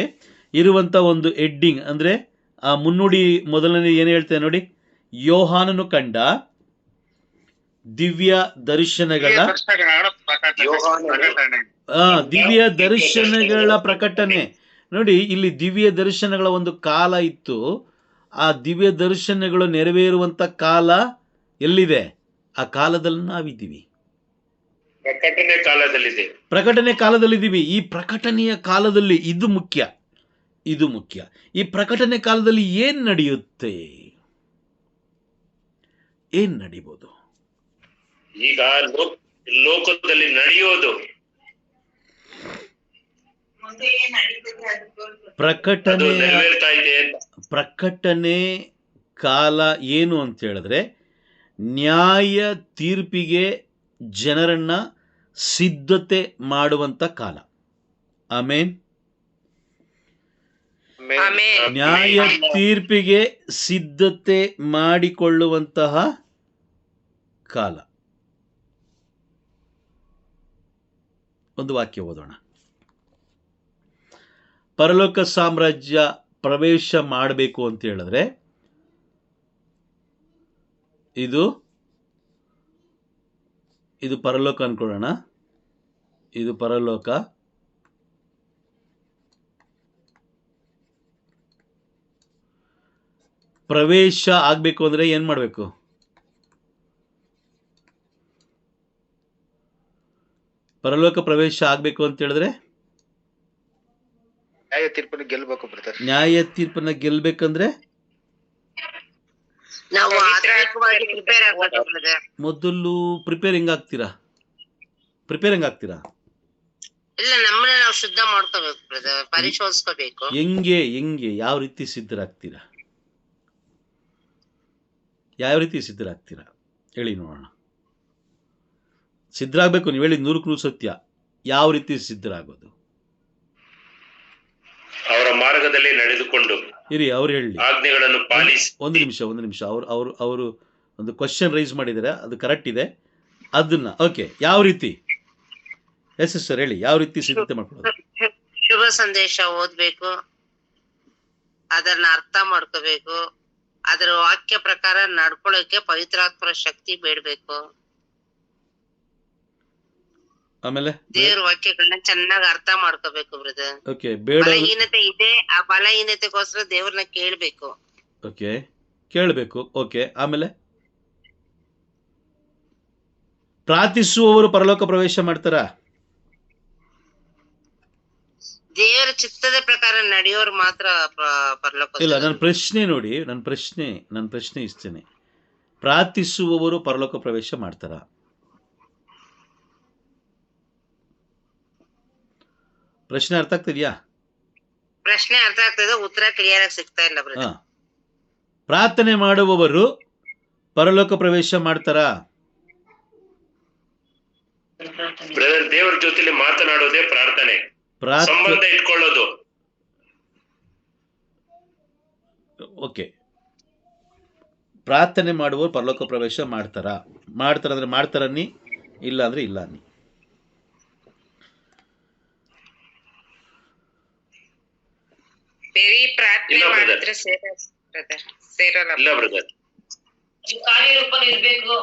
ಇರುವಂಥ ಒಂದು ಹೆಡ್ಡಿಂಗ್, ಅಂದರೆ ಆ ಮುನ್ನುಡಿ ಮೊದಲನೇ ಏನು ಹೇಳ್ತೇವೆ ನೋಡಿ. ಯೋಹಾನನು ಕಂಡ ದಿವ್ಯ ದರ್ಶನಗಳ ಪ್ರಕಟಣೆ. ನೋಡಿ, ಇಲ್ಲಿ ದಿವ್ಯ ದರ್ಶನಗಳ ಒಂದು ಕಾಲ ಇತ್ತು. ಆ ದಿವ್ಯ ದರ್ಶನಗಳು ನೆರವೇರುವಂಥ ಕಾಲ ಎಲ್ಲಿದೆ? ಆ ಕಾಲದಲ್ಲಿ ನಾವಿದ್ದೀವಿ. ಪ್ರಕಟಣೆ ಕಾಲದಲ್ಲಿದ್ದೀವಿ. ಈ ಪ್ರಕಟಣೆಯ ಕಾಲದಲ್ಲಿ ಇದು ಮುಖ್ಯ. ಈ ಪ್ರಕಟಣೆ ಕಾಲದಲ್ಲಿ ಏನ್ ನಡೆಯುತ್ತೆ? ಏನ್ ನಡೀಬಹುದು? ಈಗ ಲೋಕದಲ್ಲಿ ನಡೆಯೋದು ಪ್ರಕಟಣೆ ಕಾಲ ಏನು ಅಂತ ಹೇಳಿದ್ರೆ, ನ್ಯಾಯ ತೀರ್ಪಿಗೆ ಜನರನ್ನ ಸಿದ್ಧತೆ ಮಾಡುವಂತ ಕಾಲ. ಆಮೇನ್. ನ್ಯಾಯ ತೀರ್ಪಿಗೆ ಸಿದ್ಧತೆ ಮಾಡಿಕೊಳ್ಳುವಂತಹ ಕಾಲ. ಒಂದು ವಾಕ್ಯ ಓದೋಣ. ಪರಲೋಕ ಸಾಮ್ರಾಜ್ಯ ಪ್ರವೇಶ ಮಾಡಬೇಕು ಅಂತ ಹೇಳಿದ್ರೆ ಇದು ಪರಲೋಕ ಅನ್ಕೊಳ್ಳೋಣ. ಇದು ಪರಲೋಕ. ಪ್ರವೇಶ ಆಗಬೇಕು ಅಂದ್ರೆ ಏನ್ ಮಾಡಬೇಕು? ಪರಲೋಕ ಪ್ರವೇಶ ಆಗಬೇಕು ಅಂತ ಹೇಳಿದ್ರೆ ನ್ಯಾಯ ತೀರ್ಪನ್ನು ಗೆಲ್ಲಬೇಕು ಬ್ರದರ್. ನ್ಯಾಯ ತೀರ್ಪನ್ನ ಗೆಲ್ಲಬೇಕಂದ್ರೆ ನಾವು ಪವಿತ್ರ ಆತ್ಮಿಕವಾಗಿ ಆತ್ಮದಿಂದ ಪ್ರಿಪೇರ್ ಆಗ್ಬೇಕು ಬ್ರದರ್. ಮೊದಲು ಪ್ರಿಪೇರ್ ಹೆಂಗಾಗ್ತೀರಾ? ಇಲ್ಲ, ನಮ್ಮನ್ನ ನಾವು ಶುದ್ಧ ಮಾಡ್ಕೋಬೇಕು ಬ್ರದರ್, ಪರಿಶೋಧಿಸ್ಕೋಬೇಕು. ಹೆಂಗೆ ಯಾವ ರೀತಿ ಸಿದ್ಧರಾಗ್ತೀರಾ? ಹೇಳಿ ನೋಡೋಣ. ಸಿದ್ಧರಾಗಬೇಕು, ನೀವು ಹೇಳಿ 100% ಸತ್ಯ. ಯಾವ ರೀತಿ ಸಿದ್ಧರಾಗೋದು? ಅವರ ಮಾರ್ಗದಲ್ಲಿ ನಡೆದುಕೊಂಡು ಇರಿ, ಅವ್ರು ಹೇಳಿ. ಆಜ್ಞೆಗಳನ್ನು ಪಾಲಿಸಿ. ಒಂದು ನಿಮಿಷ. ಅವರು ಒಂದು ಕ್ವಶನ್ ರೈಸ್ ಮಾಡಿದ್ದಾರೆ, ಅದು ಕರೆಕ್ಟ್ ಇದೆ. ಅದನ್ನ ಓಕೆ, ಯಾವ ರೀತಿ? ಎಸ್ ಸರ್ ಹೇಳಿ, ಯಾವ ರೀತಿ ಸಿದ್ಧತೆ ಮಾಡ್ಕೊಳ್ಳೋದು? ಶುಭ ಸಂದೇಶ ಓದ್ಬೇಕು, ಅದನ್ನ ಅರ್ಥ ಮಾಡ್ಕೋಬೇಕು, ಅದರ ವಾಕ್ಯ ಪ್ರಕಾರ ನಡ್ಕೊಳ್ಳೋಕೆ ಪವಿತ್ರಾತ್ಮರ ಶಕ್ತಿ ಬೇಡ್ಬೇಕು. ಆಮೇಲೆ ದೇವ್ರ ವಾಕ್ಯಗಳನ್ನ ಚೆನ್ನಾಗಿ ಅರ್ಥ ಮಾಡ್ಕೋಬೇಕು ಬ್ರದರ್. ಓಕೆ, ಬೇಡ ಬಲಹೀನತೆ ಇದೆ, ಆ ಬಲಹೀನತೆಗೋಸ್ಕರ ದೇವ್ರನ್ನ ಕೇಳ್ಬೇಕು. ಓಕೆ, ಕೇಳಬೇಕು. ಓಕೆ, ಆಮೇಲೆ ಪ್ರಾರ್ಥಿಸುವವರು ಪರಲೋಕ ಪ್ರವೇಶ ಮಾಡ್ತಾರಾ? ದೇವರ ಚಿತ್ತದ ಪ್ರಕಾರ ನಡೆಯೋರು ಮಾತ್ರ ಪರಲೋಕ. ಇಲ್ಲ, ನನ್ನ ಪ್ರಶ್ನೆ ನೋಡಿ, ನನ್ನ ಪ್ರಶ್ನೆ ಇಷ್ಟೇನೆ. ಪ್ರಾರ್ಥಿಸುವವರು ಪರಲೋಕ ಪ್ರವೇಶ ಮಾಡ್ತಾರಾ? ಪ್ರಶ್ನೆ ಅರ್ಥ ಆಗ್ತಿದ್ಯಾ? ಪ್ರಶ್ನೆ ಅರ್ಥ ಆಗ್ತದೆ, ಉತ್ತರ ಕ್ಲಿಯರ್ ಆಗಿ ಸಿಗ್ತಾ ಇಲ್ಲ ಬ್ರದರ್. ಪ್ರಾರ್ಥನೆ ಮಾಡುವವರು ಪರಲೋಕ ಪ್ರವೇಶ ಮಾಡ್ತಾರಾ? ಬ್ರದರ್, ದೇವರ ಜೊತೆಲಿ ಮಾತನಾಡೋದೇ ಪ್ರಾರ್ಥನೆ, ಸಂಬಂಧ ಇಟ್ಕೊಳ್ಳೋದು. ಓಕೆ, ಪ್ರಾರ್ಥನೆ ಮಾಡುವವರು ಪರಲೋಕ ಪ್ರವೇಶ ಮಾಡ್ತಾರಂದ್ರೆ ಮಾಡ್ತಾರನ್ನಿ, ಇಲ್ಲ ಅಂದ್ರೆ ಇಲ್ಲ ಅನ್ನಿ. ಬರೀ ಪ್ರಾರ್ಥನೆ ಇಲ್ಲ brother. ಮಾಡಿದ್ರೆ ಸೇರಲ್ಲ. ಇಲ್ಲ ಬ್ರದರ್, ಕಾರ್ಯರೂಪ ಇರ್ಬೇಕು.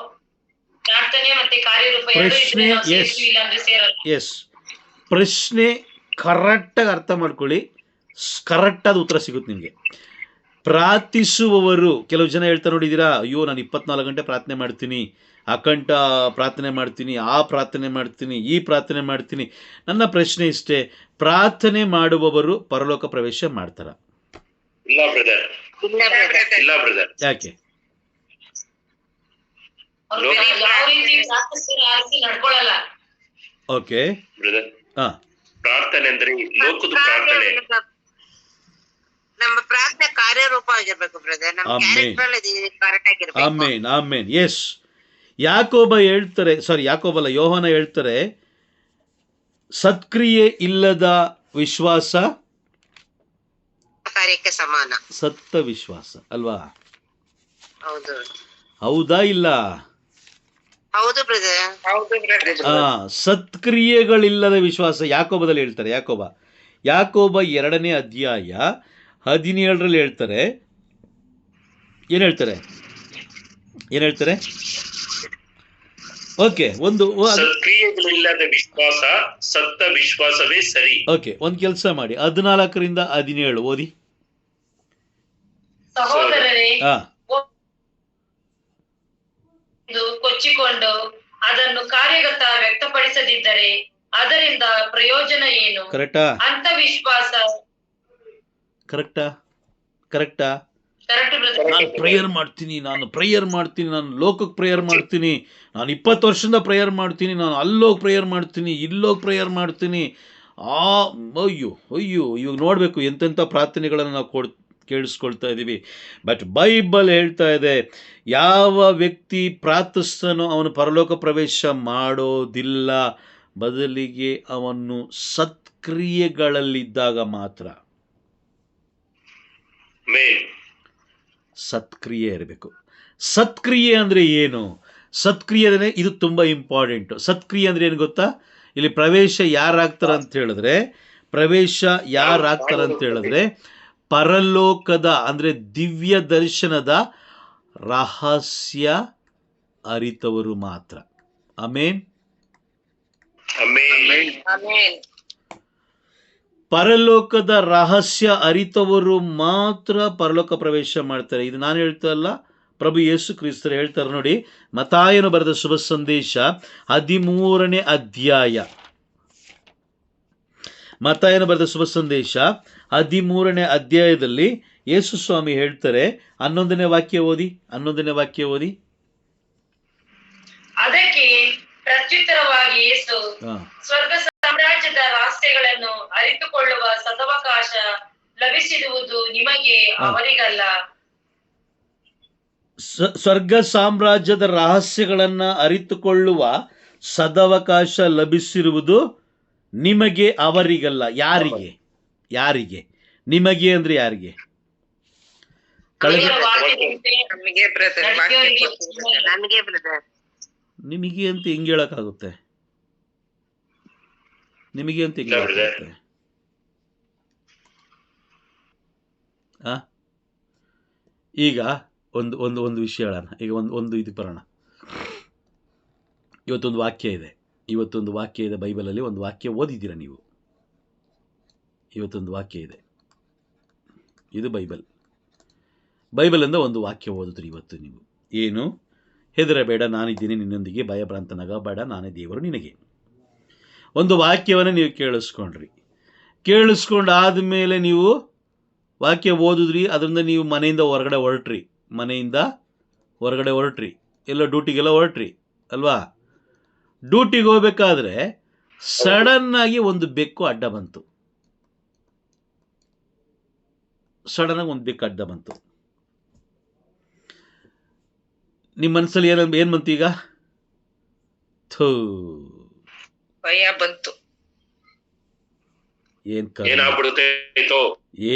ಪ್ರಾರ್ಥನೆ ಮತ್ತೆ ಕಾರ್ಯರೂಪ ಎರಡು ಇದ್ರೆ ನಾವು ಸೇರ್ತೀವಿ, ಇಲ್ಲ ಅಂದ್ರೆ ಸೇರಲ್ಲ. ಎಸ್, ಪ್ರಶ್ನೆ ಕರೆಕ್ಟಾಗಿ ಅರ್ಥ ಮಾಡ್ಕೊಳ್ಳಿ, ಕರೆಕ್ಟಾದ ಉತ್ತರ ಸಿಗುತ್ತೆ ನಿಮಗೆ. ಪ್ರಾರ್ಥಿಸುವವರು, ಕೆಲವು ಜನ ಹೇಳ್ತಾ ನೋಡಿದ್ದೀರಾ, ಅಯ್ಯೋ ನಾನು 24 ಗಂಟೆ ಪ್ರಾರ್ಥನೆ ಮಾಡ್ತೀನಿ, ಅಖಂಡ ಪ್ರಾರ್ಥನೆ ಮಾಡ್ತೀನಿ, ಆ ಪ್ರಾರ್ಥನೆ ಮಾಡ್ತೀನಿ, ಈ ಪ್ರಾರ್ಥನೆ ಮಾಡ್ತೀನಿ. ನನ್ನ ಪ್ರಶ್ನೆ ಇಷ್ಟೇ, ಪ್ರಾರ್ಥನೆ ಮಾಡುವವರು ಪರಲೋಕ ಪ್ರವೇಶ ಮಾಡ್ತಾರ? ಇಲ್ಲ ಬ್ರದರ್, ಇಲ್ಲ ಬ್ರದರ್. ಯಾಕೆ? ಅವ್ರು ಯಾವ ರೀತಿ ಪ್ರಾರ್ಥಿಸ್ತಾರೆ ಆ ರೀತಿ ನಡ್ಕೊಳಲ್ಲ. ಓಕೆ ಬ್ರದರ್, ಹಾ, ಪ್ರಾರ್ಥನೆ ಅಂದ್ರೆ ಲೋಕದ ಪ್ರಾರ್ಥನೆ. ನಮ್ಮ ಪ್ರಾರ್ಥನೆ ಕಾರ್ಯರೂಪ ಆಗಿರ್ಬೇಕು ಬ್ರದರ್, ನಮ್ಮ ಕ್ಯಾರೆಕ್ಟರ್ ಕರೆಕ್ಟ್ ಆಗಿರ್ಬೇಕು. ಆಮೇನ್. ಎಸ್, ಯೋಹಾನ ಹೇಳ್ತಾರೆ, ಸತ್ಕ್ರಿಯೆ ಇಲ್ಲದ ವಿಶ್ವಾಸ ಕಾರ್ಯಕ್ಕೆ ಸಮಾನ. ಸತ್ತ ವಿಶ್ವಾಸ ಅಲ್ವಾ? ಹೌದು, ಹೌದಾ ಇಲ್ಲ? ಹೌದು ಬ್ರದರ್. ಸತ್ಕ್ರಿಯೆಗಳಿಲ್ಲದ ವಿಶ್ವಾಸ ಯಾಕೋಬದಲ್ಲಿ ಹೇಳ್ತಾರೆ. ಯಾಕೋಬ 2ನೇ ಅಧ್ಯಾಯ 17ರಲ್ಲಿ ಹೇಳ್ತಾರೆ. ಏನ್ ಹೇಳ್ತಾರೆ? ಓಕೆ, ಸತ್ಕ್ರಿಯೆಗಳಿಲ್ಲದ ವಿಶ್ವಾಸ ಸತ್ತ ವಿಶ್ವಾಸವೇ ಸರಿ. ಓಕೆ, ಒಂದ್ ಕೆಲಸ ಮಾಡಿ, 14ರಿಂದ 17 ಓದಿ. ಸಹೋದರರೇ, ಹಾ, ಕೊಚ್ಚಿಕೊಂಡು ಅದನ್ನು ಕಾರ್ಯಗತ ವ್ಯಕ್ತಪಡಿಸದಿದ್ದರೆ ಅದರಿಂದ ಪ್ರಯೋಜನ ಏನು? ಕರೆಕ್ಟಾ? ಅಂತ ವಿಶ್ವಾಸ ಕರೆಕ್ಟಾ? Correct brother. ನಾನು ಪ್ರೇಯರ್ ಮಾಡ್ತೀನಿ, ನಾನು ಲೋಕಕ್ಕೆ ಪ್ರೇಯರ್ ಮಾಡ್ತೀನಿ, ನಾನು 20 ವರ್ಷದಿಂದ ಪ್ರೇಯರ್ ಮಾಡ್ತೀನಿ, ನಾನು ಅಲ್ಲೋಗಿ ಪ್ರೇಯರ್ ಮಾಡ್ತೀನಿ, ಇಲ್ಲೋಗಿ ಪ್ರೇಯರ್ ಮಾಡ್ತೀನಿ. ಅಯ್ಯೋ ಇವಾಗ ನೋಡಬೇಕು ಎಂತೆಂಥ ಪ್ರಾರ್ಥನೆಗಳನ್ನು ನಾವು ಕೇಳಿಸ್ಕೊಳ್ತಾ ಇದ್ದೀವಿ. ಬಟ್ ಬೈಬಲ್ ಹೇಳ್ತಾ ಇದೆ, ಯಾವ ವ್ಯಕ್ತಿ ಪ್ರಾರ್ಥಿಸ್ತಾನೋ ಅವನು ಪರಲೋಕ ಪ್ರವೇಶ ಮಾಡೋದಿಲ್ಲ, ಬದಲಿಗೆ ಅವನು ಸತ್ಕ್ರಿಯೆಗಳಲ್ಲಿದ್ದಾಗ ಮಾತ್ರ. ಸತ್ಕ್ರಿಯೆ ಇರಬೇಕು. ಸತ್ಕ್ರಿಯೆ ಅಂದರೆ ಏನು? ಸತ್ಕ್ರಿಯೆ ಅಂದರೆ ಇದು ತುಂಬ ಇಂಪಾರ್ಟೆಂಟು. ಸತ್ಕ್ರಿಯೆ ಅಂದರೆ ಏನು ಗೊತ್ತಾ? ಇಲ್ಲಿ ಪ್ರವೇಶ ಯಾರಾಗ್ತಾರ ಅಂತ ಹೇಳಿದ್ರೆ ಪರಲೋಕದ ಅಂದರೆ ದಿವ್ಯ ದರ್ಶನದ ರಹಸ್ಯ ಅರಿತವರು ಮಾತ್ರ. ಆಮೇನ್. ಪರಲೋಕದ ರಹಸ್ಯ ಅರಿತವರು ಮಾತ್ರ ಪರಲೋಕ ಪ್ರವೇಶ ಮಾಡ್ತಾರೆ. ಇದು ನಾನು ಹೇಳ್ತಾ ಇಲ್ಲ, ಪ್ರಭು ಯೇಸು ಕ್ರಿಸ್ತರು ಹೇಳ್ತಾರೆ ನೋಡಿ. ಮತ್ತಾಯನು ಬರೆದ ಶುಭ ಸಂದೇಶ 13ನೇ ಅಧ್ಯಾಯ, ಮತ್ತಾಯನು ಬರೆದ ಶುಭ ಸಂದೇಶ 13ನೇ ಅಧ್ಯಾಯದಲ್ಲಿ ಯೇಸು ಸ್ವಾಮಿ ಹೇಳ್ತಾರೆ. 11ನೇ ವಾಕ್ಯ ಓದಿ. ಅದಕ್ಕೆ ಪ್ರತ್ಯುತ್ತರವಾಗಿ ಯೇಸು, ಸ್ವರ್ಗ ಸಾಮ್ರಾಜ್ಯದ ರಹಸ್ಯಗಳನ್ನು ಅರಿತುಕೊಳ್ಳುವ ಸದವಕಾಶ ಲಭಿಸಿರುವುದು ನಿಮಗೆ, ಅವರಿಗಲ್ಲ. ಸ್ವರ್ಗ ಸಾಮ್ರಾಜ್ಯದ ರಹಸ್ಯಗಳನ್ನ ಅರಿತುಕೊಳ್ಳುವ ಸದವಕಾಶ ಲಭಿಸಿರುವುದು ನಿಮಗೆ, ಅವರಿಗಲ್ಲ. ಯಾರಿಗೆ? ನಿಮಗೆ ಅಂದ್ರೆ ಯಾರಿಗೆ? ನಿಮಗೆ ಅಂತ ಹಿಂಗೆ ಹೇಳಕ್ಕಾಗುತ್ತೆ? ನಿಮಗೆ ಅಂತ ಹಿಂಗೆ ಹೇಳಕ್ಕಾಗುತ್ತೆ? ಈಗ ಒಂದು ವಿಷಯ ಹೇಳೋಣ. ಈಗ ಒಂದು ಇದು ಬರೋಣ. ಇವತ್ತೊಂದು ವಾಕ್ಯ ಇದೆ ಬೈಬಲಲ್ಲಿ. ಒಂದು ವಾಕ್ಯ ಓದಿದ್ದೀರಾ ನೀವು? ಇವತ್ತೊಂದು ವಾಕ್ಯ ಇದೆ. ಇದು ಬೈಬಲಿಂದ ಒಂದು ವಾಕ್ಯ ಓದಿದ್ರಿ ಇವತ್ತು ನೀವು. ಏನು? ಹೆದರಬೇಡ, ನಾನಿದ್ದೀನಿ ನಿನ್ನೊಂದಿಗೆ, ಭಯಭ್ರಾಂತನಾಗಬೇಡ, ನಾನೇ ದೇವರು ನಿನಗೆ. ಒಂದು ವಾಕ್ಯವನ್ನು ನೀವು ಕೇಳಿಸ್ಕೊಂಡಾದ್ಮೇಲೆ ನೀವು ವಾಕ್ಯ ಓದಿದ್ರಿ. ಅದರಿಂದ ನೀವು ಮನೆಯಿಂದ ಹೊರಗಡೆ ಹೊರಟ್ರಿ, ಎಲ್ಲ ಡ್ಯೂಟಿಗೆಲ್ಲ ಹೊರಟ್ರಿ ಅಲ್ವಾ? ಡ್ಯೂಟಿಗೆ ಹೋಗ್ಬೇಕಾದ್ರೆ ಸಡನ್ನಾಗಿ ಒಂದು ಬೆಕ್ಕು ಅಡ್ಡ ಬಂತು. ನಿಮ್ಮ ಮನಸ್ಸಲ್ಲಿ ಏನ್ ಬಂತು ಈಗ? ಭಯ ಬಂತು.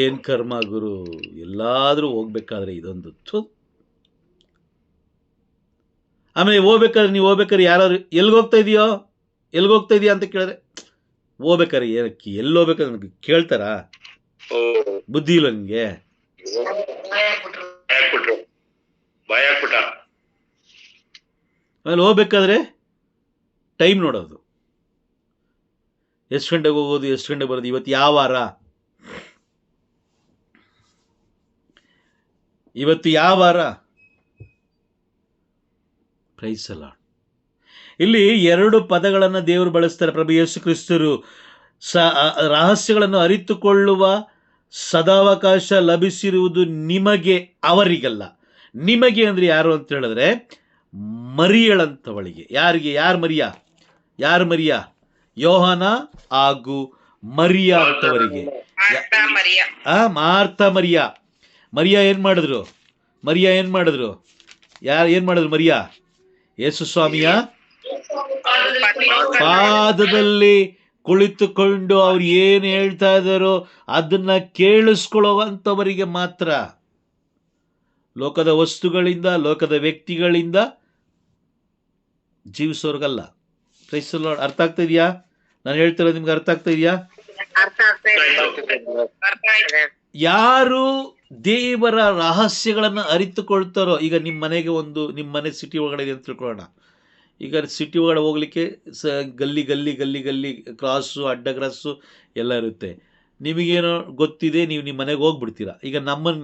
ಏನ್ ಕರ್ಮ ಗುರು, ಎಲ್ಲಾದ್ರೂ ಹೋಗ್ಬೇಕಾದ್ರೆ ಇದೊಂದು. ಆಮೇಲೆ ನೀವು ಹೋಗ್ಬೇಕಾದ್ರೆ ಯಾರಾದ್ರು ಎಲ್ಲಿ ಹೋಗ್ತಾ ಇದೀಯಾ ಅಂತ ಕೇಳಿದ್ರೆ, ಹೋಗ್ಬೇಕಾರೆ ಎಲ್ಲಿ ಹೋಗ್ಬೇಕಾದ್ರೆ ನನಗೆ ಕೇಳ್ತಾರ? ಬುದ್ಧಿ ಇಲ್ಲ ನಿನ್ಗೆ? ಆಮೇಲೆ ಹೋಗ್ಬೇಕಾದ್ರೆ ಟೈಮ್ ನೋಡೋದು, ಎಷ್ಟು ಗಂಟೆಗೆ ಹೋಗೋದು, ಎಷ್ಟು ಗಂಟೆಗೆ ಬರೋದು, ಇವತ್ತು ಯಾವ ವಾರ. Praise the lord. ಇಲ್ಲಿ 2 ಪದಗಳನ್ನು ದೇವರು ಬಳಸ್ತಾರೆ ಪ್ರಭು ಯೇಸು ಕ್ರಿಸ್ತರು. ರಹಸ್ಯಗಳನ್ನು ಅರಿತುಕೊಳ್ಳುವ ಸದಾವಕಾಶ ಲಭಿಸಿರುವುದು ನಿಮಗೆ, ಅವರಿಗಲ್ಲ. ನಿಮಗೆ ಅಂದ್ರೆ ಯಾರು ಅಂತ ಹೇಳಿದ್ರೆ ಮರಿಯಳಂತವಳಿಗೆ. ಯಾರು ಮರಿಯ? ಯೋಹಾನ ಹಾಗೂ ಮರಿಯಾ ಅಂತವರಿಗೆ. ಮಾರ್ಥ ಮರಿಯಾ ಏನ್ ಮಾಡಿದ್ರು? ಮರಿಯಾ ಯೇಸು ಸ್ವಾಮಿಯ ಪಾದದಲ್ಲಿ ಕುಳಿತುಕೊಂಡು ಅವ್ರು ಏನು ಹೇಳ್ತಾ ಇದ್ದಾರೋ ಅದನ್ನ ಕೇಳಿಸ್ಕೊಳ್ಳುವಂಥವರಿಗೆ ಮಾತ್ರ. ಲೋಕದ ವಸ್ತುಗಳಿಂದ, ಲೋಕದ ವ್ಯಕ್ತಿಗಳಿಂದ ಜೀವಿಸೋರ್ಗಲ್ಲ. ಕ್ರೈಸ್ತ ಲಾರ್ಡ್. ಅರ್ಥ ಆಗ್ತಾ ಇದೆಯಾ ನಾನು ಹೇಳ್ತಿರೋದು? ನಿಮ್ಗೆ ಅರ್ಥ ಆಗ್ತಾ ಇದೆಯಾ? ಯಾರು ದೇವರ ರಹಸ್ಯಗಳನ್ನು ಅರಿತುಕೊಳ್ತಾರೋ, ಈಗ ನಿಮ್ಮ ಮನೆ ಸಿಟಿ ಒಳಗಡೆ ಇದೆ ಅಂತ ತಿಳ್ಕೊಳ್ಳೋಣ. ಈಗ ಸಿಟಿ ಒಳಗಡೆ ಹೋಗ್ಲಿಕ್ಕೆ ಗಲ್ಲಿ ಕ್ರಾಸು, ಅಡ್ಡ ಕ್ರಾಸು ಎಲ್ಲ ಇರುತ್ತೆ. ನಿಮಗೇನೋ ಗೊತ್ತಿದೆ, ನೀವು ನಿಮ್ಮ ಮನೆಗೆ ಹೋಗ್ಬಿಡ್ತೀರಾ. ಈಗ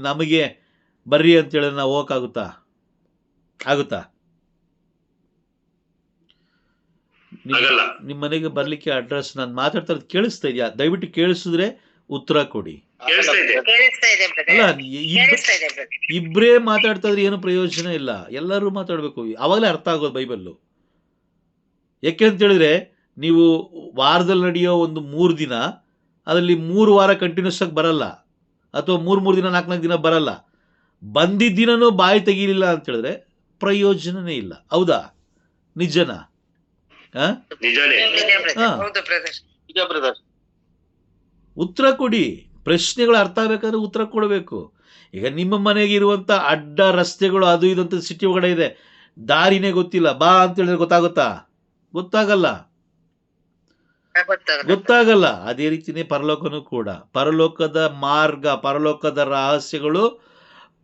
ನಮಗೆ ಬರ್ರಿ ಅಂತ ಹೇಳಿದ್ರೆ ನಾವು ಹೋಗಕ್ಕಾಗುತ್ತಾ? ನಿಮ್ಮ ಮನೆಗೆ ಬರ್ಲಿಕ್ಕೆ ಅಡ್ರೆಸ್ ನಾನು ಮಾತಾಡ್ತಾ ಇರೋದು ಕೇಳಿಸ್ತಾ ಇದೆಯಾ? ದಯವಿಟ್ಟು ಕೇಳಿಸಿದ್ರೆ ಉತ್ತರ ಕೊಡಿ. ಅಲ್ಲ, ಇಬ್ಬರೇ ಮಾತಾಡ್ತಾ ಇದ್ರೆ ಏನು ಪ್ರಯೋಜನ ಇಲ್ಲ, ಎಲ್ಲರೂ ಮಾತಾಡ್ಬೇಕು. ಅವಾಗಲೇ ಅರ್ಥ ಆಗೋದು ಬೈಬಲ್ಲು. ಯಾಕೆ ಅಂತ ಹೇಳಿದ್ರೆ, ನೀವು ವಾರದಲ್ಲಿ ನಡೆಯೋ ಒಂದು 3 ದಿನ, ಅದರಲ್ಲಿ 3 ವಾರ ಕಂಟಿನ್ಯೂಸ್ ಆಗಿ ಬರಲ್ಲ, ಅಥವಾ 3 ದಿನ 4 ದಿನ ಬರಲ್ಲ. ಬಂದಿದ್ದ ದಿನನೂ ಬಾಯಿ ತೆಗೀಲಿಲ್ಲ ಅಂತ ಹೇಳಿದ್ರೆ ಪ್ರಯೋಜನನೇ ಇಲ್ಲ. ಹೌದಾ? ನಿಜನಾ? ಉತ್ತರ ಕೊಡಿ. ಪ್ರಶ್ನೆಗಳು ಅರ್ಥ ಆಗ್ಬೇಕಾದ್ರೆ ಉತ್ತರ ಕೊಡಬೇಕು. ಈಗ ನಿಮ್ಮ ಮನೆಗೆ ಇರುವಂತ ಅಡ್ಡ ರಸ್ತೆಗಳು ಅದು ಇದಂತ ಸಿಟಿ ಒಳಗಡೆ ಇದೆ, ದಾರಿನೇ ಗೊತ್ತಿಲ್ಲ, ಬಾ ಅಂತ ಹೇಳಿದ್ರೆ ಗೊತ್ತಾಗಲ್ಲ. ಅದೇ ರೀತಿನೇ ಪರಲೋಕನೂ ಕೂಡ. ಪರಲೋಕದ ಮಾರ್ಗ, ಪರಲೋಕದ ರಹಸ್ಯಗಳು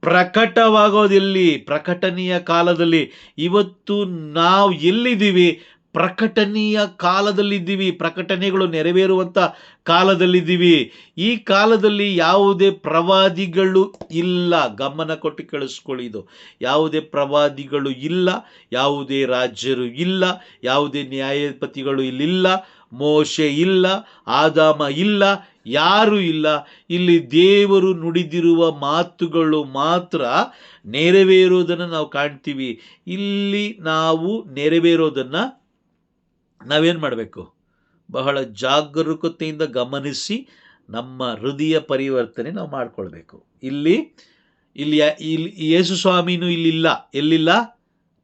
ಪ್ರಕಟವಾಗೋದಿಲ್ಲಿ, ಪ್ರಕಟಣೆಯ ಕಾಲದಲ್ಲಿ. ಇವತ್ತು ನಾವು ಎಲ್ಲಿದ್ದೀವಿ? ಪ್ರಕಟಣೆಯ ಕಾಲದಲ್ಲಿದ್ದೀವಿ. ಪ್ರಕಟಣೆಗಳು ನೆರವೇರುವಂಥ ಕಾಲದಲ್ಲಿದ್ದೀವಿ. ಈ ಕಾಲದಲ್ಲಿ ಯಾವುದೇ ಪ್ರವಾದಿಗಳು ಇಲ್ಲ. ಗಮನ ಕೊಟ್ಟು ಕೇಳಿಸ್ಕೊಳ್ಳಿ. ಇದು ಯಾವುದೇ ಪ್ರವಾದಿಗಳು ಇಲ್ಲ, ಯಾವುದೇ ರಾಜ್ಯರು ಇಲ್ಲ, ಯಾವುದೇ ನ್ಯಾಯಾಧಿಪತಿಗಳು ಇಲ್ಲಿಲ್ಲ. ಮೋಶೆ ಇಲ್ಲ, ಆದಾಮ ಇಲ್ಲ, ಯಾರೂ ಇಲ್ಲ. ಇಲ್ಲಿ ದೇವರು ನುಡಿದಿರುವ ಮಾತುಗಳು ಮಾತ್ರ ನೆರವೇರೋದನ್ನು ನಾವು ಕಾಣ್ತೀವಿ. ಇಲ್ಲಿ ನಾವು ನೆರವೇರೋದನ್ನು ನಾವೇನು ಮಾಡಬೇಕು? ಬಹಳ ಜಾಗರೂಕತೆಯಿಂದ ಗಮನಿಸಿ ನಮ್ಮ ಹೃದಯ ಪರಿವರ್ತನೆ ನಾವು ಮಾಡಿಕೊಳ್ಬೇಕು. ಇಲ್ಲಿ ಇಲ್ಲಿ ಇಲ್ಲಿ ಯೇಸು ಸ್ವಾಮಿನೂ ಇಲ್ಲಿಲ್ಲ. ಎಲ್ಲಿಲ್ಲ?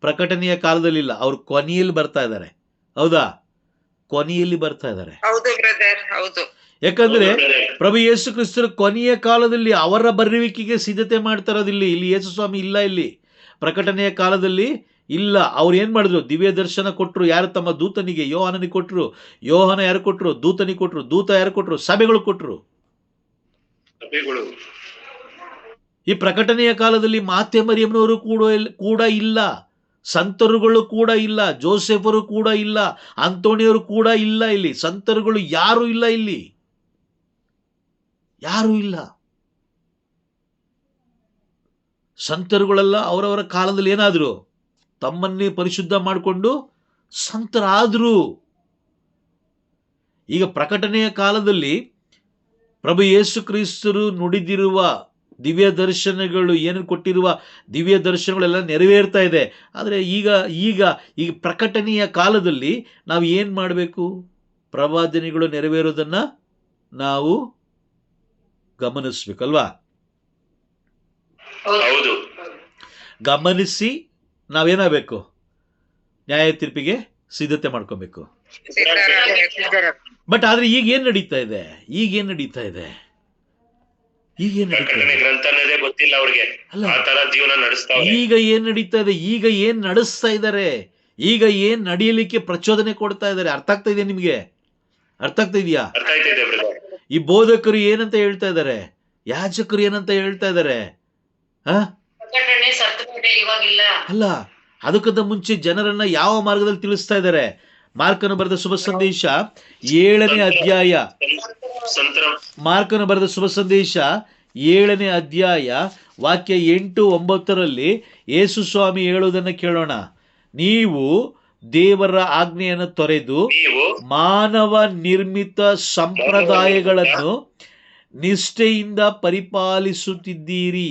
ಪ್ರಕಟಣೆಯ ಕಾಲದಲ್ಲಿಲ್ಲ. ಅವರು ಕೊನೆಯಲ್ಲಿ ಬರ್ತಾ ಇದ್ದಾರೆ. ಹೌದಾ? ಕೊನೆಯಲ್ಲಿ ಬರ್ತಾ ಇದ್ದಾರೆ. ಹೌದು ಬ್ರದರ್, ಹೌದು. ಯಾಕಂದ್ರೆ ಪ್ರಭು ಯೇಸು ಕ್ರಿಸ್ತರ ಕೊನೆಯ ಕಾಲದಲ್ಲಿ ಅವರ ಬರುವಿಕೆಗೆ ಸಿದ್ಧತೆ ಮಾಡ್ತಾ ಇರೋದಿಲ್ಲಿ. ಇಲ್ಲಿ ಯೇಸು ಸ್ವಾಮಿ ಇಲ್ಲ. ಇಲ್ಲಿ ಪ್ರಕಟಣೆಯ ಕಾಲದಲ್ಲಿ ಇಲ್ಲ. ಅವ್ರು ಏನ್ ಮಾಡಿದ್ರು? ದಿವ್ಯ ದರ್ಶನ ಕೊಟ್ಟರು. ಯಾರು? ತಮ್ಮ ದೂತನಿಗೆ, ಯೋಹಾನನಿಗೆ ಕೊಟ್ಟರು. ಯೋಹಾನ ಯಾರು ಕೊಟ್ಟರು? ದೂತನಿಗೆ ಕೊಟ್ಟರು. ದೂತ ಯಾರು ಕೊಟ್ಟರು? ಸಭೆಗಳು ಕೊಟ್ಟರು. ಈ ಪ್ರಕಟಣೆಯ ಕಾಲದಲ್ಲಿ ಮಾತೆ ಮರಿಯಮ್ಮನವರು ಕೂಡ ಇಲ್ಲ. ಸಂತರುಗಳು ಕೂಡ ಇಲ್ಲ. ಜೋಸೆಫರು ಕೂಡ ಇಲ್ಲ. ಅಂತೋಣಿಯವರು ಕೂಡ ಇಲ್ಲ. ಇಲ್ಲಿ ಸಂತರುಗಳು ಯಾರು ಇಲ್ಲ. ಇಲ್ಲಿ ಯಾರು ಇಲ್ಲ. ಸಂತರುಗಳೆಲ್ಲ ಅವರವರ ಕಾಲದಲ್ಲಿ ಏನಾದ್ರು? ತಮ್ಮನ್ನೇ ಪರಿಶುದ್ಧ ಮಾಡಿಕೊಂಡು ಸಂತರಾದ್ರು. ಈಗ ಪ್ರಕಟಣೆಯ ಕಾಲದಲ್ಲಿ ಪ್ರಭು ಯೇಸು ಕ್ರಿಸ್ತರು ನುಡಿದಿರುವ ದಿವ್ಯ ದರ್ಶನಗಳು, ಏನು ಕೊಟ್ಟಿರುವ ದಿವ್ಯ ದರ್ಶನಗಳೆಲ್ಲ ನೆರವೇರ್ತಾ ಇದೆ. ಆದರೆ ಈಗ ಪ್ರಕಟಣೆಯ ಕಾಲದಲ್ಲಿ ನಾವು ಏನು ಮಾಡಬೇಕು? ಪ್ರವಾದನೆಗಳು ನೆರವೇರೋದನ್ನು ನಾವು ಗಮನಿಸ್ಬೇಕಲ್ವಾ? ಹೌದು. ಗಮನಿಸಿ ನಾವೇನಾಗಬೇಕು? ನ್ಯಾಯ ತೀರ್ಪಿಗೆ ಸಿದ್ಧತೆ ಮಾಡ್ಕೋಬೇಕು. ಬಟ್ ಆದ್ರೆ ಈಗ ಏನ್ ನಡೀತಾ ಇದೆ? ಗ್ರಂಥನೇ ಗೊತ್ತಿಲ್ಲ ಅವ್ರಿಗೆ. ಆ ತರ ಜೀವನ ನಡೆಸ್ತಾವ್ರೆ. ಈಗ ಏನ್ ನಡೀತಾ ಇದೆ? ಈಗ ಏನ್ ನಡೆಸ್ತಾ ಇದ್ದಾರೆ? ಈಗ ಏನ್ ನಡೆಯಲಿಕ್ಕೆ ಪ್ರಚೋದನೆ ಕೊಡ್ತಾ ಇದ್ದಾರೆ? ಅರ್ಥ ಆಗ್ತಾ ಇದೆ ನಿಮ್ಗೆ? ಅರ್ಥ ಆಗ್ತಾ ಇದೆಯಾ? ಅರ್ಥ ಆಯ್ತಿದೆ ಬ್ರದರ್. ಈ ಬೋಧಕರು ಏನಂತ ಹೇಳ್ತಾ ಇದ್ದಾರೆ? ಯಾಜಕರು ಏನಂತ ಹೇಳ್ತಾ ಇದ್ದಾರೆ? ಅಲ್ಲ, ಅದಕ್ಕಿಂತ ಮುಂಚೆ ಜನರನ್ನ ಯಾವ ಮಾರ್ಗದಲ್ಲಿ ತಿಳಿಸ್ತಾ ಇದ್ದಾರೆ? ಮಾರ್ಕನು ಬರೆದ ಶುಭ ಸಂದೇಶ 7ನೇ ಅಧ್ಯಾಯ, ಮಾರ್ಕನು ಬರೆದ ಶುಭ ಸಂದೇಶ 7ನೇ ಅಧ್ಯಾಯ ವಾಕ್ಯ 8-9ರಲ್ಲಿ ಯೇಸು ಸ್ವಾಮಿ ಹೇಳುವುದನ್ನು ಕೇಳೋಣ. ನೀವು ದೇವರ ಆಜ್ಞೆಯನ್ನು ತೊರೆದು ಮಾನವ ನಿರ್ಮಿತ ಸಂಪ್ರದಾಯಗಳನ್ನು ನಿಷ್ಠೆಯಿಂದ ಪರಿಪಾಲಿಸುತ್ತಿದ್ದೀರಿ.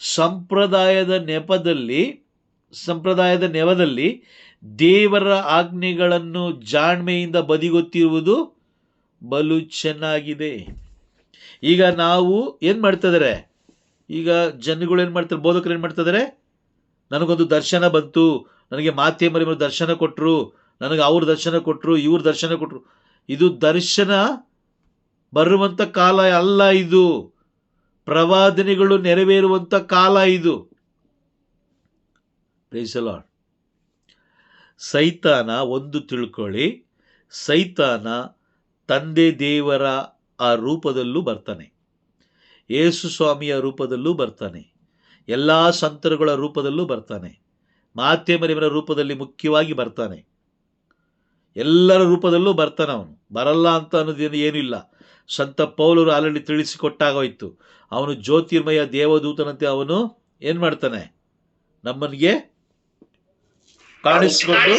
ಸಂಪ್ರದಾಯದ ನೆಪದಲ್ಲಿ ದೇವರ ಆಜ್ಞೆಗಳನ್ನು ಜಾಣ್ಮೆಯಿಂದ ಬದಿಗೊತ್ತಿರುವುದು ಬಲು ಚೆನ್ನಾಗಿದೆ. ಈಗ ನಾವು ಏನು ಮಾಡ್ತಾ ಇದ್ದಾರೆ? ಈಗ ಜನಗಳು ಏನು ಮಾಡ್ತಾರೆ? ಬೋಧಕರು ಏನು ಮಾಡ್ತಾ ಇದ್ದಾರೆ? ನನಗೊಂದು ದರ್ಶನ ಬಂತು, ನನಗೆ ಮಾತೆ ಮರಿಯಮ್ಮ ದರ್ಶನ ಕೊಟ್ಟರು, ನನಗೆ ಅವ್ರ ದರ್ಶನ ಕೊಟ್ಟರು, ಇವ್ರ ದರ್ಶನ ಕೊಟ್ಟರು. ಇದು ದರ್ಶನ ಬರುವಂಥ ಕಾಲ ಅಲ್ಲ. ಇದು ಪ್ರವಾದನೆಗಳು ನೆರವೇರುವಂಥ ಕಾಲ. ಇದು ಪ್ರೈಸ್ ದಿ ಲಾರ್ಡ್. ಸೈತಾನ ಒಂದು ತಿಳ್ಕೊಳ್ಳಿ, ಸೈತಾನ ತಂದೆ ದೇವರ ಆ ರೂಪದಲ್ಲೂ ಬರ್ತಾನೆ, ಯೇಸು ಸ್ವಾಮಿಯ ರೂಪದಲ್ಲೂ ಬರ್ತಾನೆ, ಎಲ್ಲ ಸಂತರುಗಳ ರೂಪದಲ್ಲೂ ಬರ್ತಾನೆ, ಮಾತೆ ಮರಿಯಮ್ಮನ ರೂಪದಲ್ಲಿ ಮುಖ್ಯವಾಗಿ ಬರ್ತಾನೆ, ಎಲ್ಲರ ರೂಪದಲ್ಲೂ ಬರ್ತಾನೆ. ಅವನು ಬರಲ್ಲ ಅಂತ ಅನ್ನೋದೇನು ಏನಿಲ್ಲ. ಸಂತ ಪೌಲರು ಆಲ್ರೆಡಿ ತಿಳಿಸಿಕೊಟ್ಟಾಗೋಯ್ತು. ಅವನು ಜ್ಯೋತಿರ್ಮಯ ದೇವದೂತನಂತೆ ಅವನು ಏನು ಮಾಡ್ತಾನೆ? ನಮ್ಮನಿಗೆ ಕಾಣಿಸಿಕೊಂಡು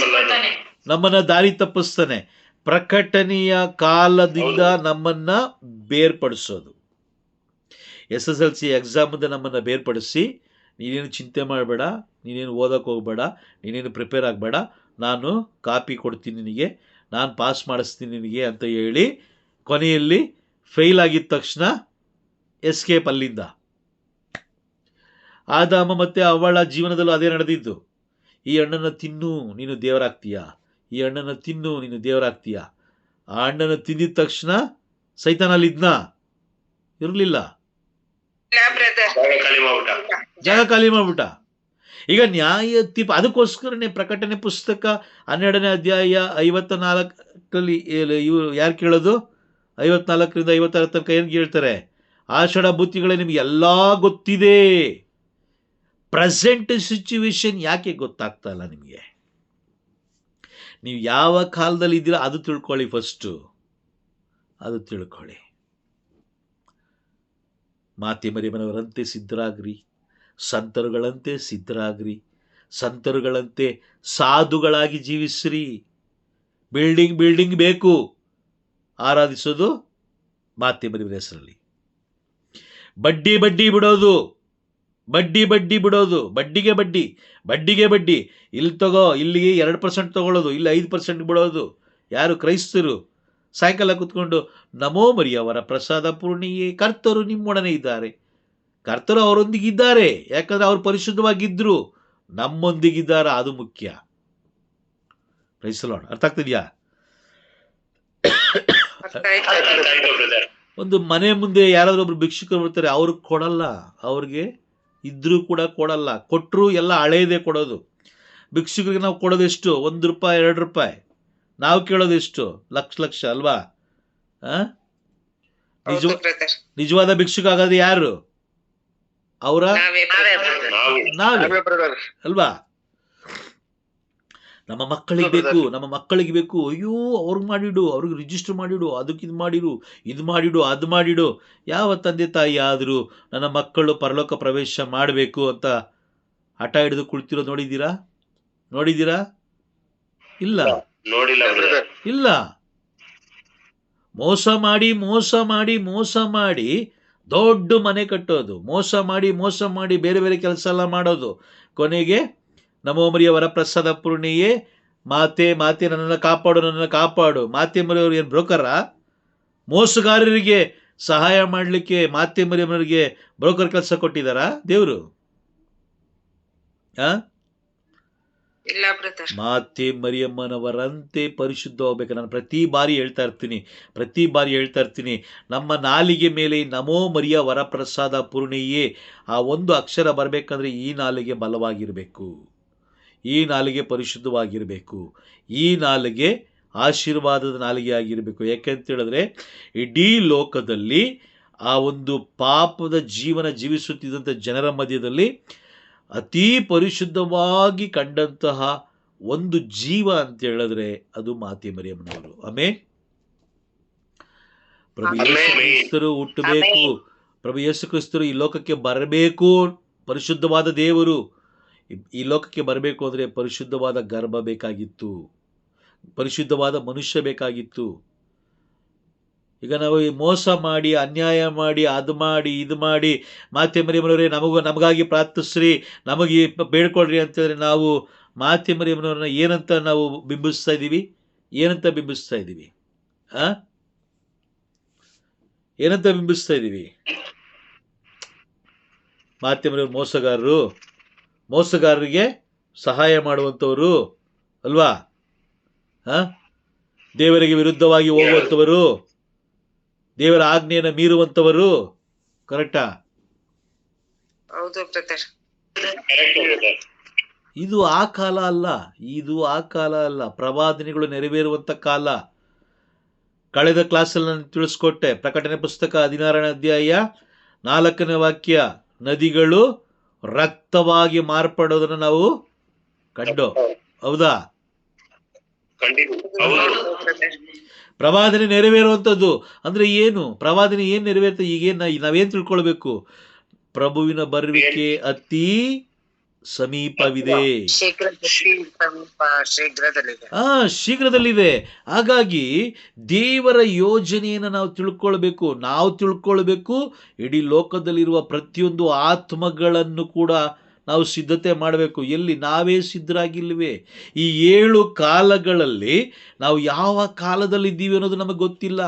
ನಮ್ಮನ್ನ ದಾರಿ ತಪ್ಪಿಸ್ತಾನೆ. ಪ್ರಕಟಣೆಯ ಕಾಲದಿಂದ ನಮ್ಮನ್ನ ಬೇರ್ಪಡಿಸೋದು. SSLC ಎಕ್ಸಾಮಿಂದ ನಮ್ಮನ್ನು ಬೇರ್ಪಡಿಸಿ, ನೀನೇನು ಚಿಂತೆ ಮಾಡಬೇಡ, ನೀನೇನು ಓದಕ್ಕೆ ಹೋಗಬೇಡ, ನೀನೇನು ಪ್ರಿಪೇರ್ ಆಗಬೇಡ, ನಾನು ಕಾಪಿ ಕೊಡ್ತೀನಿ ನಿನಗೆ, ನಾನು ಪಾಸ್ ಮಾಡಿಸ್ತೀನಿ ನಿನಗೆ ಅಂತ ಹೇಳಿ ಕೊನೆಯಲ್ಲಿ ಫೇಲ್ ಆಗಿದ ತಕ್ಷಣ ಎಸ್ಕೇಪ್ ಅಲ್ಲಿಂದ. ಆದಾಮ ಮತ್ತು ಅವಳ ಜೀವನದಲ್ಲೂ ಅದೇ ನಡೆದಿದ್ದು. ಈ ಹಣ್ಣನ್ನು ತಿನ್ನು ನೀನು ದೇವರಾಗ್ತೀಯ, ಈ ಹಣ್ಣನ್ನು ತಿನ್ನು ನೀನು ದೇವರಾಗ್ತೀಯ. ಆ ಹಣ್ಣನ್ನು ತಿಂದಿದ ತಕ್ಷಣ ಸೈತಾನಲ್ಲಿದ್ನ? ಇರಲಿಲ್ಲ, ಜಾಗ ಖಾಲಿ ಮಾಡ್ಬಿಟ್ಟ. ಈಗ ನ್ಯಾಯ ತೀರ್ಪು, ಅದಕ್ಕೋಸ್ಕರನೇ ಪ್ರಕಟಣೆ ಪುಸ್ತಕ 12ನೇ ಅಧ್ಯಾಯ 54ರಲ್ಲಿ ಇವರು ಯಾರು ಕೇಳೋದು? 54ರಿಂದ 56 ತನಕ ಏನು ಕೇಳ್ತಾರೆ? ಆಷಾಢ ಬುತ್ತಿಗಳೇ, ನಿಮ್ಗೆ ಎಲ್ಲ ಗೊತ್ತಿದೆ, ಪ್ರೆಸೆಂಟ್ ಸಿಚುವೇಶನ್ ಯಾಕೆ ಗೊತ್ತಾಗ್ತಾ ಇಲ್ಲ ನಿಮಗೆ? ನೀವು ಯಾವ ಕಾಲದಲ್ಲಿ ಇದ್ದೀರಾ ಅದು ತಿಳ್ಕೊಳ್ಳಿ. ಫಸ್ಟು ಅದು ತಿಳ್ಕೊಳ್ಳಿ. ಮಾತೆ ಮರಿಯಮ್ಮನವರಂತೆ ಸಿದ್ಧರಾಗ್ರಿ, ಸಂತರುಗಳಂತೆ ಸಿದ್ಧರಾಗ್ರಿ, ಸಂತರುಗಳಂತೆ ಸಾಧುಗಳಾಗಿ ಜೀವಿಸ್ರಿ. ಬಿಲ್ಡಿಂಗ್ ಬೇಕು, ಆರಾಧಿಸೋದು ಮಾತೆ ಮರಿಯಮ್ಮನ ಹೆಸರಲ್ಲಿ. ಬಡ್ಡಿ ಬಿಡೋದು, ಬಡ್ಡಿ ಬಿಡೋದು, ಬಡ್ಡಿಗೆ ಬಡ್ಡಿ, ಇಲ್ಲಿ ತಗೋ, ಇಲ್ಲಿಗೆ 2% ತಗೊಳ್ಳೋದು, ಇಲ್ಲಿ 5% ಬಿಡೋದು. ಯಾರು? ಕ್ರೈಸ್ತರು. ಸಾಯಂಕಾಲ ಕೂತ್ಕೊಂಡು ನಮೋ ಮರಿಯವರ ಪ್ರಸಾದ ಪೂರ್ಣಿಯೇ, ಕರ್ತರು ನಿಮ್ಮೊಡನೆ ಇದ್ದಾರೆ. ಕರ್ತರು ಅವರೊಂದಿಗಿದ್ದಾರೆ, ಯಾಕಂದ್ರೆ ಅವರು ಪರಿಶುದ್ಧವಾಗಿದ್ರು. ನಮ್ಮೊಂದಿಗಿದ್ದಾರೆ, ಅದು ಮುಖ್ಯ. Praise the lord. ಅರ್ಥ ಆಗ್ತಿದ್ಯಾ? ಒಂದು ಮನೆ ಮುಂದೆ ಯಾರಾದ್ರೂ ಒಬ್ರು ಭಿಕ್ಷುಕರು ಬರ್ತಾರೆ, ಅವ್ರಿಗೆ ಕೊಡಲ್ಲ, ಅವ್ರಿಗೆ ಇದ್ರೂ ಕೂಡ ಕೊಡಲ್ಲ. ಕೊಟ್ಟರು ಎಲ್ಲ ಹಳೇದೇ ಕೊಡೋದು. ಭಿಕ್ಷುಕರಿಗೆ ನಾವು ಕೊಡೋದು ಎಷ್ಟು? 1 ರೂಪಾಯಿ 2 ರೂಪಾಯಿ. ನಾವು ಕೇಳೋದು ಎಷ್ಟು? ಲಕ್ಷ ಅಲ್ವಾ? ನಿಜವಾದ ಭಿಕ್ಷುಕ ಆಗೋದು ಯಾರು? ಅವರ ನಾವೇ ಅಲ್ವಾ? ನಮ್ಮ ಮಕ್ಕಳಿಗೆ ಬೇಕು. ಅಯ್ಯೋ, ಅವ್ರಿಗೆ ಮಾಡಿಡು, ಅವ್ರಿಗೆ ರಿಜಿಸ್ಟರ್ ಮಾಡಿಡು, ಅದಕ್ಕೆ ಇದು ಮಾಡಿಡು, ಅದು ಮಾಡಿಡು. ಯಾವ ತಂದೆ ತಾಯಿ ಆದರೂ ನನ್ನ ಮಕ್ಕಳು ಪರಲೋಕ ಪ್ರವೇಶ ಮಾಡಬೇಕು ಅಂತ ಹಠ ಹಿಡಿದು ಕುಳಿತಿರೋ ನೋಡಿದ್ದೀರಾ? ಇಲ್ಲ. ಮೋಸ ಮಾಡಿ ದೊಡ್ಡ ಮನೆ ಕಟ್ಟೋದು, ಮೋಸ ಮಾಡಿ ಬೇರೆ ಕೆಲಸ ಎಲ್ಲ ಮಾಡೋದು. ಕೊನೆಗೆ ನಮೋ ಮರಿಯವರ ಪ್ರಸಾದ ಪೂರ್ಣಿಯೇ, ಮಾತೆ ನನ್ನನ್ನು ಕಾಪಾಡು. ಮಾತೆ ಮರಿಯವರು ಏನು ಬ್ರೋಕರ? ಮೋಸಗಾರರಿಗೆ ಸಹಾಯ ಮಾಡಲಿಕ್ಕೆ ಮಾತೆ ಮರಿಯಮ್ಮನವರಿಗೆ ಬ್ರೋಕರ್ ಕೆಲಸ ಕೊಟ್ಟಿದ್ದಾರಾ ದೇವರು? ಇಲ್ಲ ಬ್ರದರ್. ಮಾತೆ ಮರಿಯಮ್ಮನವರಂತೆ ಪರಿಶುದ್ಧ ಹೋಗ್ಬೇಕು. ನಾನು ಪ್ರತಿ ಬಾರಿ ಹೇಳ್ತಾ ಇರ್ತೀನಿ, ನಮ್ಮ ನಾಲಿಗೆ ಮೇಲೆ ನಮೋ ಮರಿಯ ವರಪ್ರಸಾದ ಪೂರ್ಣಿಯೇ ಆ ಒಂದು ಅಕ್ಷರ ಬರಬೇಕಂದ್ರೆ ಈ ನಾಲಿಗೆ ಬಲವಾಗಿರಬೇಕು, ಈ ನಾಲಿಗೆ ಪರಿಶುದ್ಧವಾಗಿರಬೇಕು, ಈ ನಾಲಿಗೆ ಆಶೀರ್ವಾದದ ನಾಲಿಗೆ ಆಗಿರಬೇಕು. ಯಾಕೆಂತ ಹೇಳಿದ್ರೆ ಇಡೀ ಲೋಕದಲ್ಲಿ ಆ ಒಂದು ಪಾಪದ ಜೀವನ ಜೀವಿಸುತ್ತಿದ್ದಂಥ ಜನರ ಮಧ್ಯದಲ್ಲಿ ಅತೀ ಪರಿಶುದ್ಧವಾಗಿ ಕಂಡಂತಹ ಒಂದು ಜೀವ ಅಂತ ಹೇಳಿದ್ರೆ ಅದು ಮಾತೆ ಮರಿಯಮ್ಮನವರು. ಆಮೇನ್. ಪ್ರಭು ಯೇಸು ಕ್ರಿಸ್ತರು ಹುಟ್ಟಬೇಕು, ಪ್ರಭು ಯೇಸು ಕ್ರಿಸ್ತರು ಈ ಲೋಕಕ್ಕೆ ಬರಬೇಕು. ಪರಿಶುದ್ಧವಾದ ದೇವರು ಈ ಲೋಕಕ್ಕೆ ಬರಬೇಕು ಅಂದರೆ ಪರಿಶುದ್ಧವಾದ ಗರ್ಭ ಬೇಕಾಗಿತ್ತು, ಪರಿಶುದ್ಧವಾದ ಮನುಷ್ಯ ಬೇಕಾಗಿತ್ತು. ಈಗ ನಾವು ಮೋಸ ಮಾಡಿ, ಅನ್ಯಾಯ ಮಾಡಿ, ಅದು ಮಾಡಿ, ಇದು ಮಾಡಿ, ಮಾತೆ ಮರಿಯಮ್ಮನವರೇ ನಮಗಾಗಿ ಪ್ರಾರ್ಥಿಸ್ರಿ, ನಮಗೆ ಬೇಡ್ಕೊಳ್ರಿ ಅಂತಂದರೆ ನಾವು ಮಾತೆ ಮರಿಯಮ್ಮನವ್ರನ್ನ ಏನಂತ ನಾವು ಬಿಂಬಿಸ್ತಾ ಇದ್ದೀವಿ? ಏನಂತ ಬಿಂಬಿಸ್ತಾ ಇದ್ದೀವಿ? ಮಾತೆ ಮರಿಯವ್ರ ಮೋಸಗಾರರಿಗೆ ಸಹಾಯ ಮಾಡುವಂಥವರು ಅಲ್ವಾ? ದೇವರಿಗೆ ವಿರುದ್ಧವಾಗಿ ಹೋಗುವಂಥವರು, ದೇವರ ಆಜ್ಞೆಯನ್ನು ಮೀರುವಂಥವರು. ಕರೆಕ್ಟಾ? ಹೌದು ಬ್ರದರ್. ಇದು ಆ ಕಾಲ ಅಲ್ಲ, ಪ್ರವಾದನೆಗಳು ನೆರವೇರುವಂಥ ಕಾಲ. ಕಳೆದ ಕ್ಲಾಸಲ್ಲಿ ನಾನು ತಿಳಿಸ್ಕೊಟ್ಟೆ, ಪ್ರಕಟಣೆ ಪುಸ್ತಕ 16ನೇ ಅಧ್ಯಾಯ 4ನೇ ವಾಕ್ಯ, ನದಿಗಳು ರಕ್ತವಾಗಿ ಮಾರ್ಪಡೋದನ್ನು ನಾವು ಕಂಡು. ಹೌದಾ? ಪ್ರವಾದನೆ ನೆರವೇರುವಂಥದ್ದು ಅಂದ್ರೆ ಏನು? ಪ್ರವಾದನೆ ಏನು ನೆರವೇರ್ತದೆ? ಈಗೇನು ನಾವೇನು ತಿಳ್ಕೊಳ್ಬೇಕು? ಪ್ರಭುವಿನ ಬರುವಿಕೆ ಅತಿ ಸಮೀಪವಿದೆ, ಶೀಘ್ರದಲ್ಲಿದೆ. ಹಾಗಾಗಿ ದೇವರ ಯೋಜನೆಯನ್ನು ನಾವು ತಿಳ್ಕೊಳ್ಬೇಕು. ಇಡೀ ಲೋಕದಲ್ಲಿರುವ ಪ್ರತಿಯೊಂದು ಆತ್ಮಗಳನ್ನು ಕೂಡ ನಾವು ಸಿದ್ಧತೆ ಮಾಡಬೇಕು. ಎಲ್ಲಿ? ನಾವೇ ಸಿದ್ಧರಾಗಿಲ್ವೇ? ಈ 7 ಕಾಲಗಳಲ್ಲಿ ನಾವು ಯಾವ ಕಾಲದಲ್ಲಿದ್ದೀವಿ ಅನ್ನೋದು ನಮಗೆ ಗೊತ್ತಿಲ್ಲ.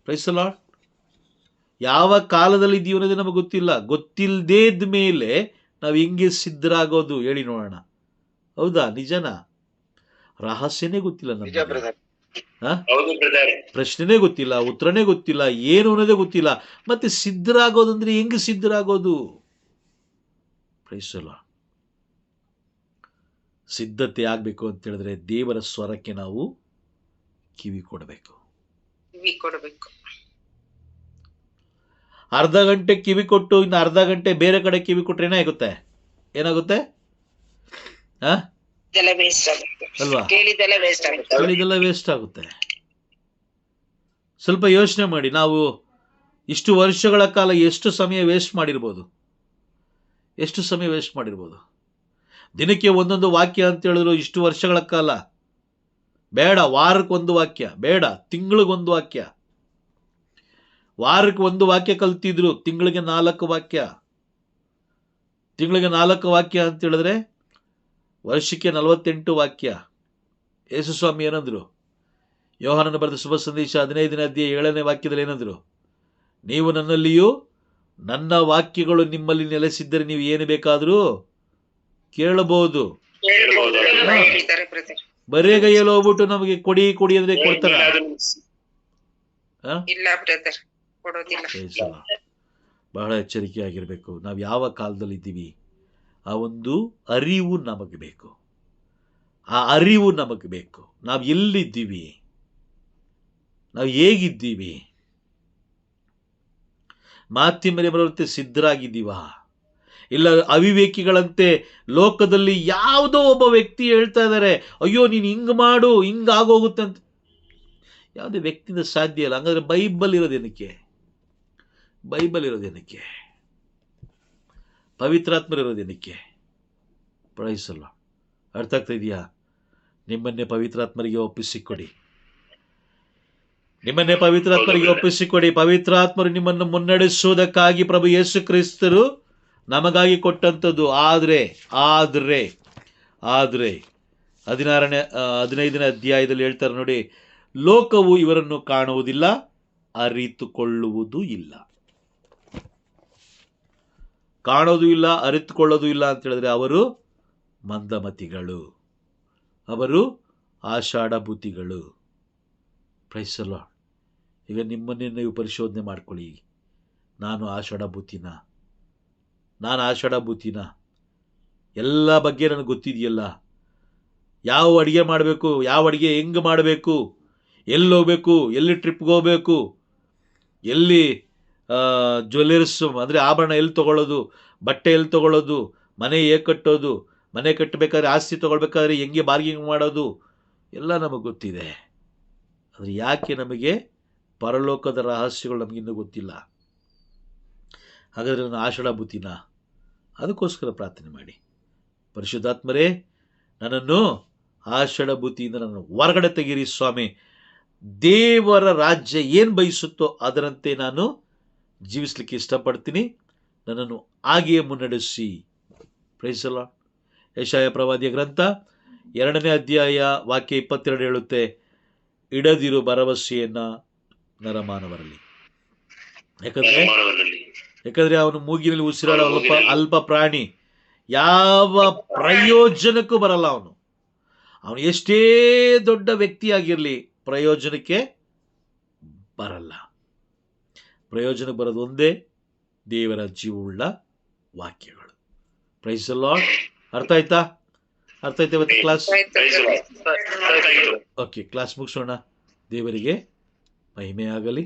Praise the lord. ಯಾವ ಕಾಲದಲ್ಲಿದ್ದೀವಿ ಅನ್ನೋದು ನಮಗೆ ಗೊತ್ತಿಲ್ಲ. ಗೊತ್ತಿಲ್ಲದೇ ಮೇಲೆ ನಾವು ಹೆಂಗೆ ಸಿದ್ಧರಾಗೋದು ಹೇಳಿ ನೋಡೋಣ. ಹೌದಾ? ನಿಜನಾ? ರಹಸ್ಯನೇ ಗೊತ್ತಿಲ್ಲ ನಮಗೆ, ಪ್ರಶ್ನೆನೇ ಗೊತ್ತಿಲ್ಲ, ಉತ್ತರನೇ ಗೊತ್ತಿಲ್ಲ, ಏನು ಅನ್ನೋದೇ ಗೊತ್ತಿಲ್ಲ. ಮತ್ತೆ ಸಿದ್ಧರಾಗೋದಂದ್ರೆ ಹೆಂಗೆ ಸಿದ್ಧರಾಗೋದು? Price the lord. ಸಿದ್ಧತೆ ಆಗಬೇಕು ಅಂತ ಹೇಳಿದ್ರೆ ದೇವರ ಸ್ವರಕ್ಕೆ ನಾವು ಕಿವಿ ಕೊಡಬೇಕು. ಅರ್ಧ ಗಂಟೆ ಕಿವಿ ಕೊಟ್ಟು ಇನ್ನು ಅರ್ಧ ಗಂಟೆ ಬೇರೆ ಕಡೆ ಕಿವಿ ಕೊಟ್ರೆ ಏನಾಗುತ್ತೆ? ಅಲ್ವಾ? ಕೇಳಿದೆಲ್ಲ ವೇಸ್ಟ್ ಆಗುತ್ತೆ. ಸ್ವಲ್ಪ ಯೋಚನೆ ಮಾಡಿ, ನಾವು ಇಷ್ಟು ವರ್ಷಗಳ ಕಾಲ ಎಷ್ಟು ಸಮಯ ವೇಸ್ಟ್ ಮಾಡಿರ್ಬೋದು? ದಿನಕ್ಕೆ ಒಂದೊಂದು ವಾಕ್ಯ ಅಂತ ಹೇಳಿದ್ರು ಇಷ್ಟು ವರ್ಷಗಳ ಕಾಲ ಬೇಡ ವಾರಕ್ಕೆ ಒಂದು ವಾಕ್ಯ, ಬೇಡ ತಿಂಗಳಿಗೊಂದು ವಾಕ್ಯ. ವಾರಕ್ಕೆ ಒಂದು ವಾಕ್ಯ ಕಲ್ತಿದ್ರು, ತಿಂಗಳಿಗೆ 4 ವಾಕ್ಯ. ತಿಂಗಳಿಗೆ 4 ವಾಕ್ಯ ಅಂತ ಹೇಳಿದ್ರೆ ವರ್ಷಕ್ಕೆ 48 ವಾಕ್ಯ. ಯೇಸು ಸ್ವಾಮಿ ಏನಂದ್ರು? ಯೋಹಾನನ ಬರೆದ ಶುಭ ಸಂದೇಶ 15ನೇ ಅಧ್ಯಾಯ 7ನೇ ವಾಕ್ಯದಲ್ಲಿ ಏನಂದ್ರು? ನೀವು ನನ್ನಲ್ಲಿಯೂ ನನ್ನ ವಾಕ್ಯಗಳು ನಿಮ್ಮಲ್ಲಿ ನೆಲೆಸಿದ್ದರೆ ನೀವು ಏನು ಬೇಕಾದರೂ ಕೇಳಬಹುದು. ಹೇಳ್ತಾರೆ ಬ್ರದರ್. ಬರೇಗೈಯಲ್ಲಿ ಹೋಗ್ಬಿಟ್ಟು ನಮಗೆ ಕೊಡಿ ಕೊಡಿ ಅಂದ್ರೆ ಕೊಡ್ತಾರ? ಇಲ್ಲ ಬ್ರದರ್, ಕೊಡೋದಿಲ್ಲ. ಬಹಳ ಎಚ್ಚರಿಕೆ ಆಗಿರ್ಬೇಕು. ನಾವು ಯಾವ ಕಾಲದಲ್ಲಿ ಇದ್ದೀವಿ, ಆ ಒಂದು ಅರಿವು ನಮಗೆ ಬೇಕು. ಆ ಅರಿವು ನಮಗೆ ಬೇಕು. ನಾವು ಎಲ್ಲಿದ್ದೀವಿ, ನಾವು ಹೇಗಿದ್ದೀವಿ, ಮಾತಿ ಮೇಲೆ ಬರುತ್ತೆ ಸಿದ್ಧರಾಗಿದ್ದೀವ, ಇಲ್ಲ ಅವಿವೇಕಿಗಳಂತೆ ಲೋಕದಲ್ಲಿ ಯಾವುದೋ ಒಬ್ಬ ವ್ಯಕ್ತಿ ಹೇಳ್ತಾ ಇದ್ದಾರೆ, ಅಯ್ಯೋ ನೀನು ಹಿಂಗೆ ಮಾಡು ಹಿಂಗಾಗೋಗುತ್ತೆ ಅಂತ. ಯಾವುದೇ ವ್ಯಕ್ತಿಯಿಂದ ಸಾಧ್ಯ ಇಲ್ಲ. ಹಂಗಾದ್ರೆ ಬೈಬಲ್ ಇರೋದೇನಕ್ಕೆ? ಬೈಬಲ್ ಇರೋದೇನಕ್ಕೆ? ಪವಿತ್ರಾತ್ಮರು ಇರೋದೇನಕ್ಕೆ? ಪ್ರೈಸಲ್ಲ. ಅರ್ಥ ಆಗ್ತಾ ಇದೆಯಾ? ನಿಮ್ಮನ್ನೇ ಪವಿತ್ರಾತ್ಮರಿಗೆ ಒಪ್ಪಿಸಿಕೊಡಿ. ನಿಮ್ಮನ್ನೇ ಪವಿತ್ರಾತ್ಮರಿಗೆ ಒಪ್ಪಿಸಿಕೊಡಿ. ಪವಿತ್ರಾತ್ಮರು ನಿಮ್ಮನ್ನು ಮುನ್ನಡೆಸುವುದಕ್ಕಾಗಿ ಪ್ರಭು ಯೇಸು ಕ್ರಿಸ್ತರು ನಮಗಾಗಿ ಕೊಟ್ಟಂಥದ್ದು. ಆದರೆ 15ನೇ ಅಧ್ಯಾಯದಲ್ಲಿ ಹೇಳ್ತಾರೆ ನೋಡಿ, ಲೋಕವು ಇವರನ್ನು ಕಾಣುವುದಿಲ್ಲ, ಅರಿತುಕೊಳ್ಳುವುದೂ ಇಲ್ಲ. ಕಾಣೋದು ಇಲ್ಲ, ಅರಿತುಕೊಳ್ಳೋದು ಇಲ್ಲ ಅಂತ ಹೇಳಿದ್ರೆ ಅವರು ಮಂದಮತಿಗಳು, ಅವರು ಆಷಾಢಭೂತಿಗಳು. Price the lord. ಈಗ ನಿಮ್ಮನ್ನೇ ನೀವು ಪರಿಶೋಧನೆ ಮಾಡ್ಕೊಳ್ಳಿ. ನಾನು ಆಷಾಢಭೂತಿನ? ಎಲ್ಲ ಬಗ್ಗೆ ನನಗೆ ಗೊತ್ತಿದೆಯಲ್ಲ. ಯಾವ ಅಡುಗೆ ಮಾಡಬೇಕು, ಯಾವ ಅಡುಗೆ ಹೆಂಗೆ ಮಾಡಬೇಕು, ಎಲ್ಲಿ ಹೋಗ್ಬೇಕು, ಎಲ್ಲಿ ಟ್ರಿಪ್ಗೆ ಹೋಗ್ಬೇಕು, ಎಲ್ಲಿ ಜ್ಯುವೆಲ್ಲರ್ಸ್ ಅಂದರೆ ಆಭರಣ ಎಲ್ಲಿ ತೊಗೊಳ್ಳೋದು, ಬಟ್ಟೆ ಎಲ್ಲಿ ತೊಗೊಳ್ಳೋದು, ಮನೆ ಹೇಗೆ ಕಟ್ಟೋದು, ಮನೆ ಕಟ್ಟಬೇಕಾದ್ರೆ ಆಸ್ತಿ ತೊಗೊಳ್ಬೇಕಾದ್ರೆ ಹೆಂಗೆ ಬಾರ್ಗಿಂಗ್ ಮಾಡೋದು, ಎಲ್ಲ ನಮಗೆ ಗೊತ್ತಿದೆ. ಆದರೆ ಯಾಕೆ ನಮಗೆ ಪರಲೋಕದ ರಹಸ್ಯಗಳು ನಮಗಿನ್ನೂ ಗೊತ್ತಿಲ್ಲ? ಹಾಗಾದರೆ ನಾನು ಆಷಾಢಭೂತಿನ? ಅದಕ್ಕೋಸ್ಕರ ಪ್ರಾರ್ಥನೆ ಮಾಡಿ, ಪರಿಶುದ್ಧಾತ್ಮರೇ ನನ್ನನ್ನು ಆಷಾಢಭೂತಿಯಿಂದ ನನ್ನ ಹೊರಗಡೆ ತೆಗೀರಿ ಸ್ವಾಮಿ. ದೇವರ ರಾಜ್ಯ ಏನು ಬಯಸುತ್ತೋ ಅದರಂತೆ ನಾನು ಜೀವಿಸಲಿಕ್ಕೆ ಇಷ್ಟಪಡ್ತೀನಿ. ನನ್ನನ್ನು ಹಾಗೆಯೇ ಮುನ್ನಡೆಸಿ. Praise the lord. ಯೆಶಾಯ ಪ್ರವಾದಿಯ ಗ್ರಂಥ 2ನೇ ಅಧ್ಯಾಯ ವಾಕ್ಯ 22 ಹೇಳುತ್ತೆ, ಇಡದಿರು ಭರವಸೆಯನ್ನ ನರಮಾನವರಲ್ಲಿ. ಯಾಕಂದ್ರೆ ಅವನು ಮೂಗಿನಲ್ಲಿ ಉಸಿರಾಡೋ ಅಲ್ಪ ಪ್ರಾಣಿ, ಯಾವ ಪ್ರಯೋಜನಕ್ಕೂ ಬರಲ್ಲ. ಅವನು ಎಷ್ಟೇ ದೊಡ್ಡ ವ್ಯಕ್ತಿಯಾಗಿರಲಿ ಪ್ರಯೋಜನಕ್ಕೆ ಬರಲ್ಲ. ಪ್ರಯೋಜನಕ್ಕೆ ಬರೋದು ಒಂದೇ, ದೇವರ ಜೀವವುಳ್ಳ ವಾಕ್ಯಗಳು. Praise the lord. ಅರ್ಥ ಆಯ್ತಾ ಇವತ್ತು ಕ್ಲಾಸ್? ಓಕೆ, ಕ್ಲಾಸ್ ಮುಗಿಸೋಣ. ದೇವರಿಗೆ ಮಹಿಮೆ ಆಗಲಿ.